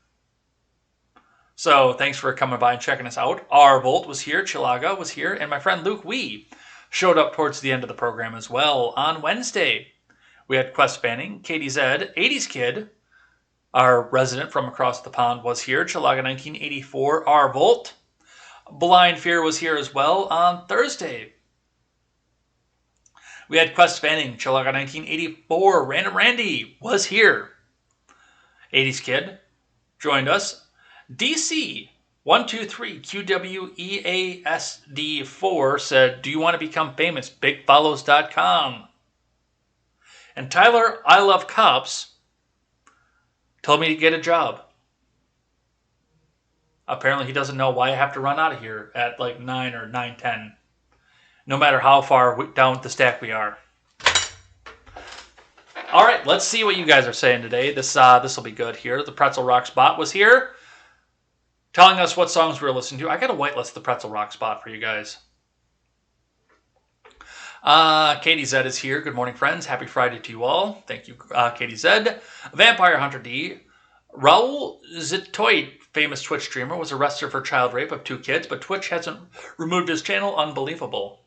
So thanks for coming by and checking us out. R Volt was here, Chilaga was here, and my friend Luke Wee showed up towards the end of the program as well on Wednesday. We had Quest Fanning, Katie Zed, 80s Kid, our resident from across the pond was here, Chilaga 1984, R Volt. Blind Fear was here as well on Thursday. We had Quest Fanning, Chilaga 1984, Random Randy was here. 80s Kid joined us. DC 123 QWEASD4 said, "Do you want to become famous? BigFollows.com." And Tyler, I Love Cops, told me to get a job. Apparently he doesn't know why I have to run out of here at like 9 or 9:10, no matter how far down the stack we are. All right, let's see what you guys are saying today. This will be good here. The Pretzel Rock Spot was here, telling us what songs we were listening to. I got to whitelist the Pretzel Rock Spot for you guys. Katie Zed is here. Good morning, friends. Happy Friday to you all. Thank you, Katie Zed. Vampire Hunter D. Raul Zitoit, famous Twitch streamer, was arrested for child rape of 2 kids, but Twitch hasn't removed his channel. Unbelievable.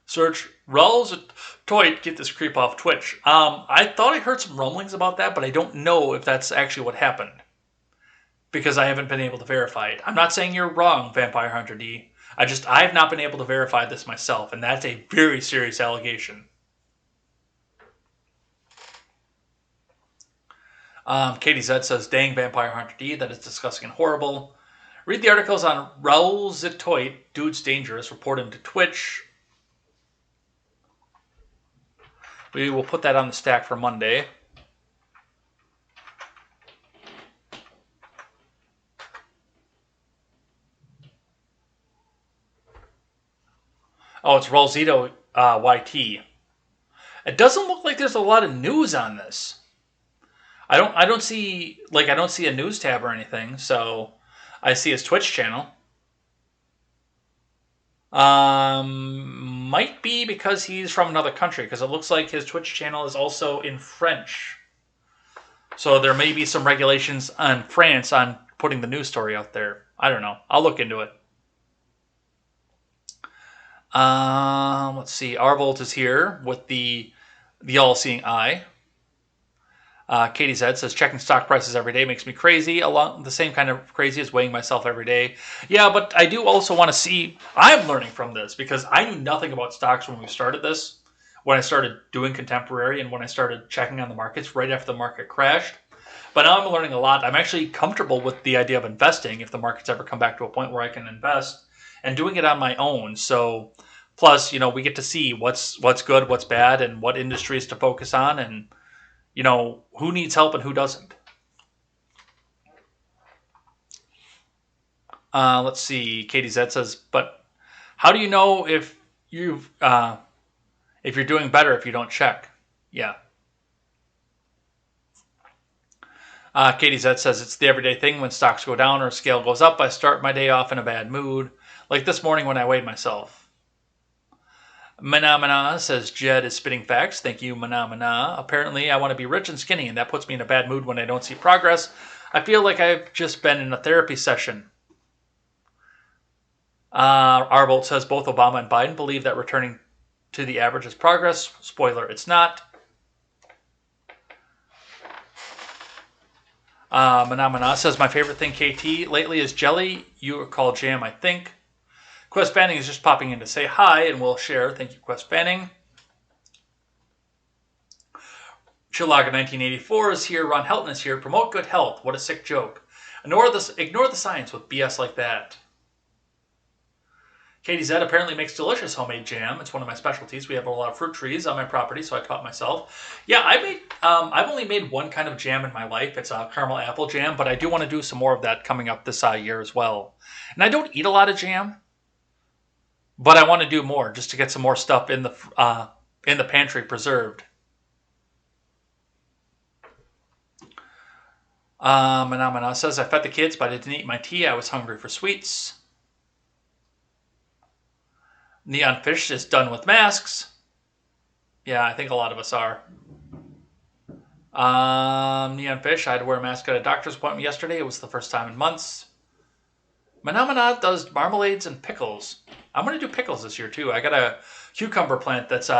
Search Raul Zitoit, get this creep off Twitch. I thought I heard some rumblings about that, but I don't know if that's actually what happened, because I haven't been able to verify it. I'm not saying you're wrong, Vampire Hunter D. I have not been able to verify this myself, and that's a very serious allegation. Katie Zed says, "Dang, Vampire Hunter D, that is disgusting and horrible." Read the articles on Raul Zitoit, Dude's Dangerous, report him to Twitch. We will put that on the stack for Monday. Oh, it's Rolzito YT. It doesn't look like there's a lot of news on this. I don't see a news tab or anything, so I see his Twitch channel. Might be because he's from another country, because it looks like his Twitch channel is also in French. So there may be some regulations on France on putting the news story out there. I don't know. I'll look into it. Let's see. Arvolt is here with the all-seeing eye. Katie Zed says, checking stock prices every day makes me crazy. Along the same kind of crazy as weighing myself every day. Yeah, but I do also want to see. I'm learning from this because I knew nothing about stocks when we started this. When I started doing contemporary and when I started checking on the markets right after the market crashed. But now I'm learning a lot. I'm actually comfortable with the idea of investing if the markets ever come back to a point where I can invest and doing it on my own. So, plus, we get to see what's good, what's bad, and what industries to focus on, and who needs help and who doesn't. Let's see. Katie Zed says, but how do you know if you're doing better if you don't check? Yeah. Katie Zed says, it's the everyday thing when stocks go down or a scale goes up. I start my day off in a bad mood, like this morning when I weighed myself. Mana says, Jed is spitting facts. Thank you, Mana. Apparently, I want to be rich and skinny, and that puts me in a bad mood when I don't see progress. I feel like I've just been in a therapy session. Arbolt says, both Obama and Biden believe that returning to the average is progress. Spoiler, it's not. Mana says, my favorite thing, KT, lately is jelly. You are called jam, I think. Quest Fanning is just popping in to say hi, and we'll share. Thank you, Quest Fanning. Chilaga 1984 is here. Ron Helton is here. Promote good health. What a sick joke. Ignore the science with BS like that. Katie Zed apparently makes delicious homemade jam. It's one of my specialties. We have a lot of fruit trees on my property, so I taught myself. Yeah, I've only made one kind of jam in my life. It's a caramel apple jam, but I do want to do some more of that coming up this year as well. And I don't eat a lot of jam. But I want to do more just to get some more stuff in the pantry preserved. Manamana says, I fed the kids, but I didn't eat my tea. I was hungry for sweets. Neon Fish is done with masks. Yeah, I think a lot of us are. Neon Fish, I had to wear a mask at a doctor's appointment yesterday. It was the first time in months. Manamana does marmalades and pickles. I'm going to do pickles this year, too. I got a cucumber plant that's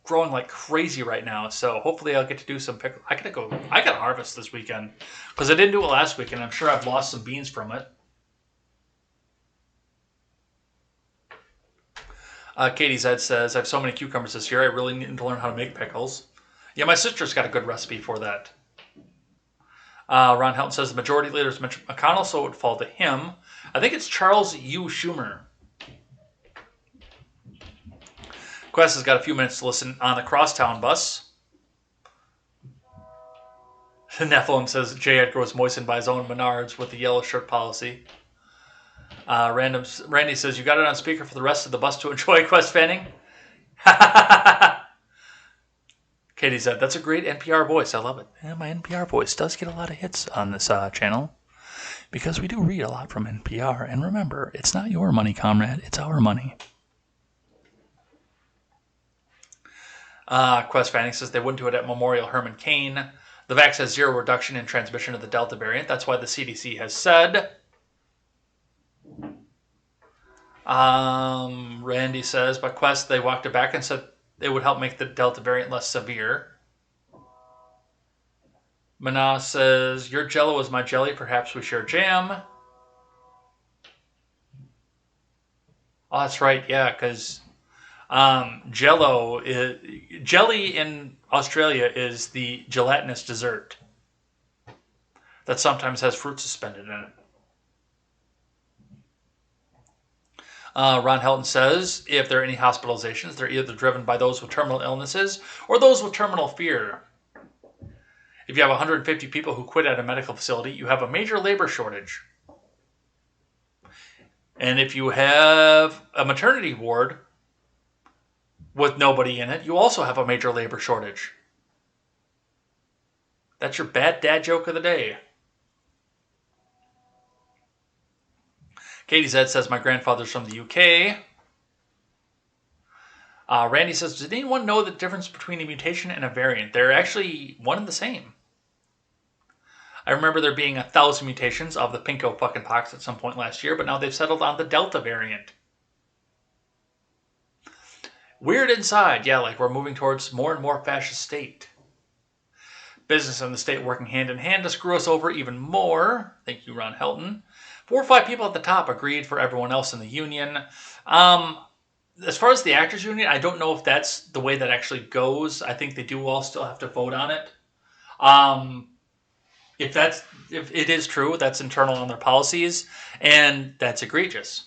growing like crazy right now, so hopefully I'll get to do some pickles. I got to harvest this weekend, because I didn't do it last week, and I'm sure I've lost some beans from it. Katie Zed says, I have so many cucumbers this year, I really need to learn how to make pickles. Yeah, my sister's got a good recipe for that. Ron Helton says, the majority leader is Mitch McConnell, so it would fall to him. I think it's Charles U. Schumer. Quest has got a few minutes to listen on the crosstown bus. Nephilim says J. Edgar was moistened by his own Menards with the yellow shirt policy. Randy says, you got it on speaker for the rest of the bus to enjoy, Quest Fanning? Katie said, that's a great NPR voice. I love it. Yeah, my NPR voice does get a lot of hits on this channel because we do read a lot from NPR. And remember, it's not your money, comrade. It's our money. Quest Fanning says they wouldn't do it at Memorial Hermann Cain. The vax has zero reduction in transmission of the Delta variant. That's why the CDC has said. Randy says, by Quest, they walked it back and said it would help make the Delta variant less severe. Mana says, your jello is my jelly. Perhaps we share jam. Oh, that's right. Yeah, because jelly in Australia is the gelatinous dessert that sometimes has fruit suspended in it. Ron Helton says, if there are any hospitalizations, they're either driven by those with terminal illnesses or those with terminal fear. If you have 150 people who quit at a medical facility, you have a major labor shortage. And if you have a maternity ward with nobody in it, you also have a major labor shortage. That's your bad dad joke of the day. Katie Zed says, my grandfather's from the UK. Randy says, did anyone know the difference between a mutation and a variant? They're actually one and the same. I remember there being 1,000 mutations of the pinko fucking pox at some point last year, but now they've settled on the Delta variant. Weird inside. Yeah, like we're moving towards more and more fascist state. Business and the state working hand in hand to screw us over even more. Thank you, Ron Helton. 4 or 5 people at the top agreed for everyone else in the union. As far as the actors union, I don't know if that's the way that actually goes. I think they do all still have to vote on it. If it is true, that's internal on their policies, and that's egregious.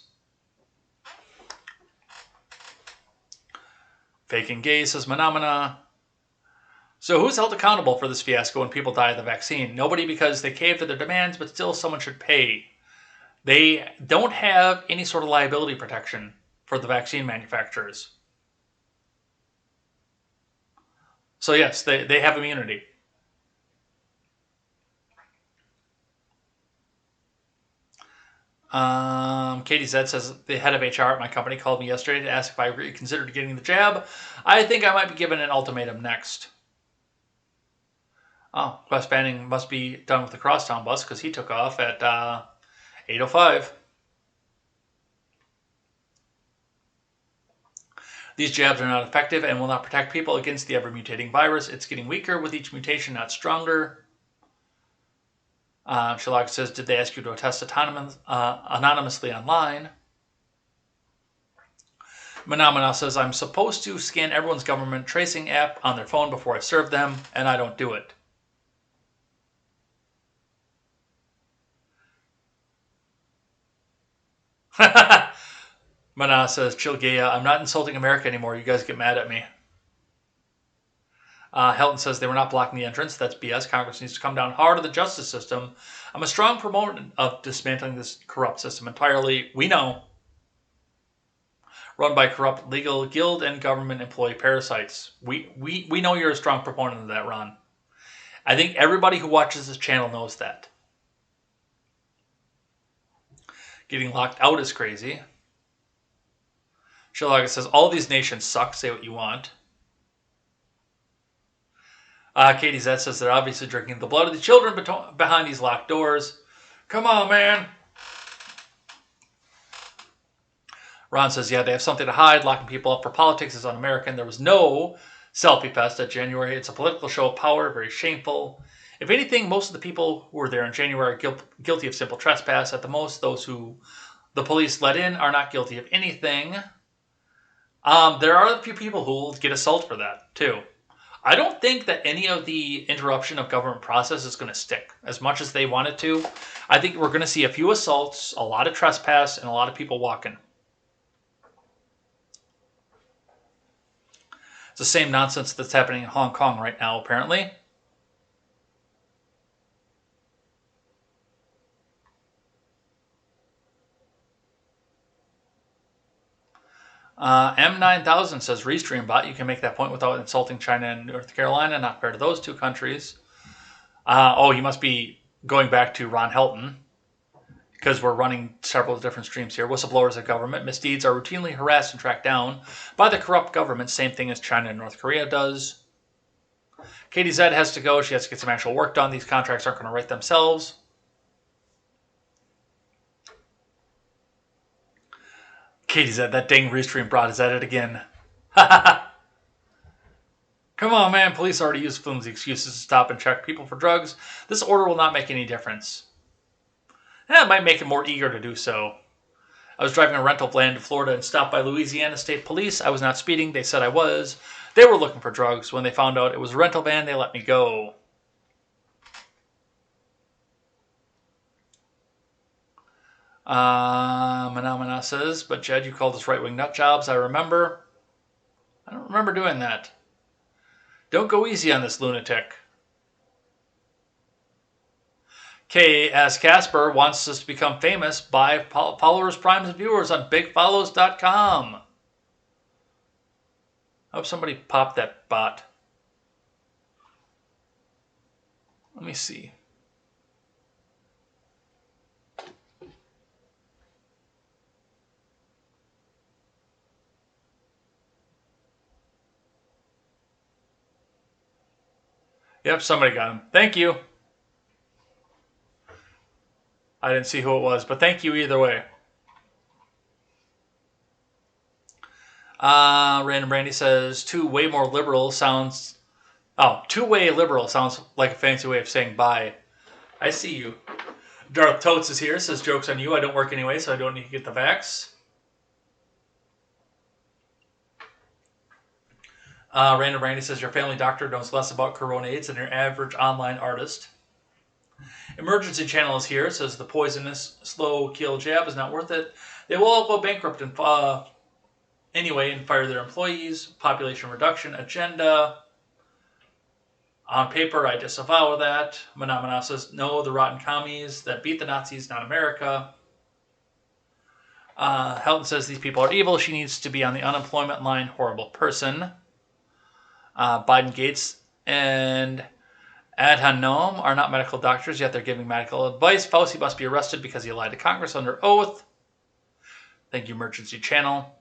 Faking gay, says Menomina. So who's held accountable for this fiasco when people die of the vaccine? Nobody, because they caved to their demands, but still someone should pay. They don't have any sort of liability protection for the vaccine manufacturers. So yes, they have immunity. Katie Z says, the head of HR at my company called me yesterday to ask if I reconsidered getting the jab. I think I might be given an ultimatum next. Oh, Wes Banning must be done with the crosstown bus because he took off at 8:05. These jabs are not effective and will not protect people against the ever-mutating virus. It's getting weaker with each mutation, not stronger. Sherlock says, did they ask you to test anonymously online? Menomina says, I'm supposed to scan everyone's government tracing app on their phone before I serve them, and I don't do it. Mana says, chill Gaia, I'm not insulting America anymore. You guys get mad at me. Helton says they were not blocking the entrance. That's BS. Congress needs to come down hard on the justice system. I'm a strong proponent of dismantling this corrupt system entirely. We know. Run by corrupt legal guild and government employee parasites. We know you're a strong proponent of that, Ron. I think everybody who watches this channel knows that. Getting locked out is crazy. Sherlock says, all these nations suck. Say what you want. Katie Z says they're obviously drinking the blood of the children behind these locked doors. Come on, man. Ron says, yeah, they have something to hide. Locking people up for politics is un-American. There was no selfie fest at January. It's a political show of power, very shameful. If anything, most of the people who were there in January are guilty of simple trespass. At the most, those who the police let in are not guilty of anything. There are a few people who will get assaulted for that, too. I don't think that any of the interruption of government process is going to stick as much as they want it to. I think we're going to see a few assaults, a lot of trespass, and a lot of people walking. It's the same nonsense that's happening in Hong Kong right now, apparently. M9000 says, Restream bot, you can make that point without insulting China and North Carolina, not fair to those two countries. Oh, you must be going back to Ron Helton, because we're running several different streams here. Whistleblowers of government misdeeds are routinely harassed and tracked down by the corrupt government, same thing as China and North Korea does. Katie Z has to go. She has to get some actual work done. These contracts aren't going to write themselves. Katie Z, that dang Restream bot is at it again. Come on, man. Police already use flimsy excuses to stop and check people for drugs. This order will not make any difference. It might make them more eager to do so. I was driving a rental van to Florida and stopped by Louisiana State Police. I was not speeding. They said I was. They were looking for drugs. When they found out it was a rental van, they let me go. Manamana says, but Jed, you called us right-wing nut jobs. I remember. I don't remember doing that. Don't go easy on this lunatic. K.S. Casper wants us to become famous by followers, primes, and viewers on bigfollows.com. I hope somebody popped that bot. Let me see. Yep, somebody got him. Thank you. I didn't see who it was, but thank you either way. Random Brandy says, two-way liberal sounds like a fancy way of saying bye. I see you. Darth Totes is here, says, joke's on you. I don't work anyway, so I don't need to get the vax. Random Randy says, your family doctor knows less about corona AIDS than your average online artist. Emergency Channel is here. It says, the poisonous, slow kill jab is not worth it. They will all go bankrupt anyway and fire their employees. Population reduction agenda. On paper, I disavow that. Manamana says, no, the rotten commies that beat the Nazis, not America. Helton says, these people are evil. She needs to be on the unemployment line. Horrible person. Biden, Gates, and Adhanom are not medical doctors, yet they're giving medical advice. Fauci must be arrested because he lied to Congress under oath. Thank you, Emergency Channel.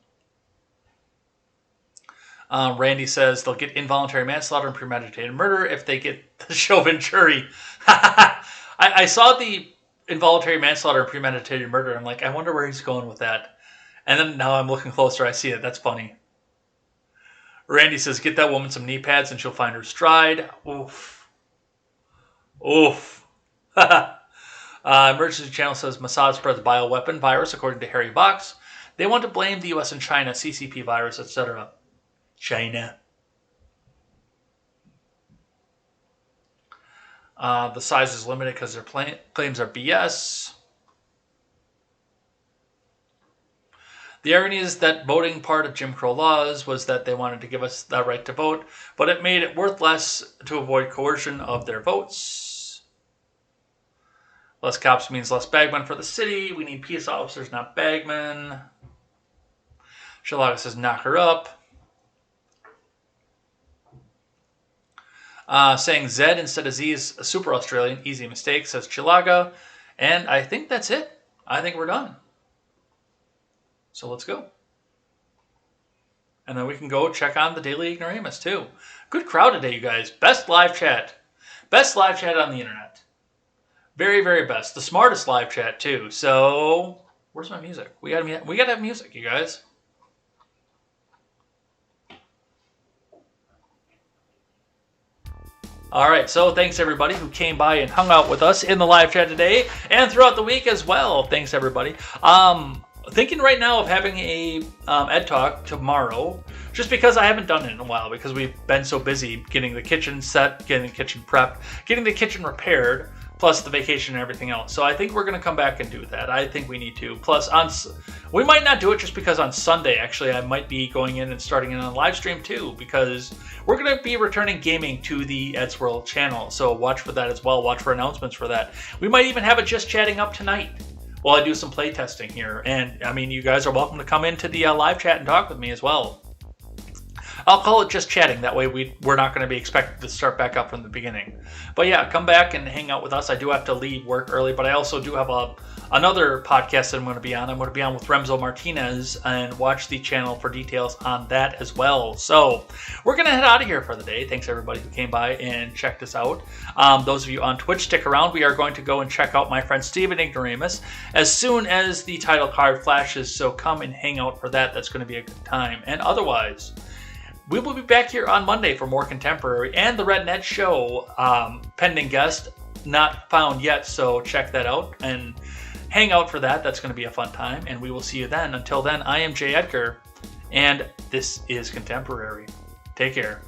Randy says they'll get involuntary manslaughter and premeditated murder if they get the Chauvin jury. I saw the involuntary manslaughter and premeditated murder. I'm like, I wonder where he's going with that. And then now I'm looking closer. I see it. That's funny. Randy says, get that woman some knee pads and she'll find her stride. Oof. Oof. Emergency Channel says Mossad spreads bioweapon virus, according to Harry Box. They want to blame the U.S. and China, CCP virus, etc. China. The size is limited because their claims are BS. The irony is that voting part of Jim Crow laws was that they wanted to give us the right to vote, but it made it worth less to avoid coercion of their votes. Less cops means less bagmen for the city. We need peace officers, not bagmen. Shalaga says, knock her up. Saying Z instead of Z is a super Australian. Easy mistake, says Chilaga. And I think that's it. I think we're done. So let's go. And then we can go check on the Daily Ignoramus too. Good crowd today, you guys. Best live chat. Best live chat on the internet. Very, very best. The smartest live chat too. So where's my music? We gotta have music, you guys. All right, so thanks everybody who came by and hung out with us in the live chat today and throughout the week as well. Thanks everybody. Thinking right now of having a Ed Talk tomorrow, just because I haven't done it in a while because we've been so busy getting the kitchen set, getting the kitchen prepped, getting the kitchen repaired, plus the vacation and everything else. So I think we're going to come back and do that. I think we need to. Plus, we might not do it just because on Sunday, actually, I might be going in and starting in on a live stream too, because we're going to be returning gaming to the Ed's World channel. So watch for that as well. Watch for announcements for that. We might even have it just chatting up tonight while I do some play testing here. And I mean, you guys are welcome to come into the live chat and talk with me as well. I'll call it just chatting. That way we're not going to be expected to start back up from the beginning. But yeah, come back and hang out with us. I do have to leave work early, but I also do have another podcast that I'm going to be on. I'm going to be on with Remzo Martinez, and watch the channel for details on that as well. So we're going to head out of here for the day. Thanks everybody who came by and checked us out. Those of you on Twitch, stick around. We are going to go and check out my friend Steven Ignoramus as soon as the title card flashes. So come and hang out for that. That's going to be a good time. And otherwise, we will be back here on Monday for more contemporary and the Red Net Show. Pending guest, not found yet, so check that out and hang out for that. That's going to be a fun time, and we will see you then. Until then, I am Jay Edgar, and this is Contemporary. Take care.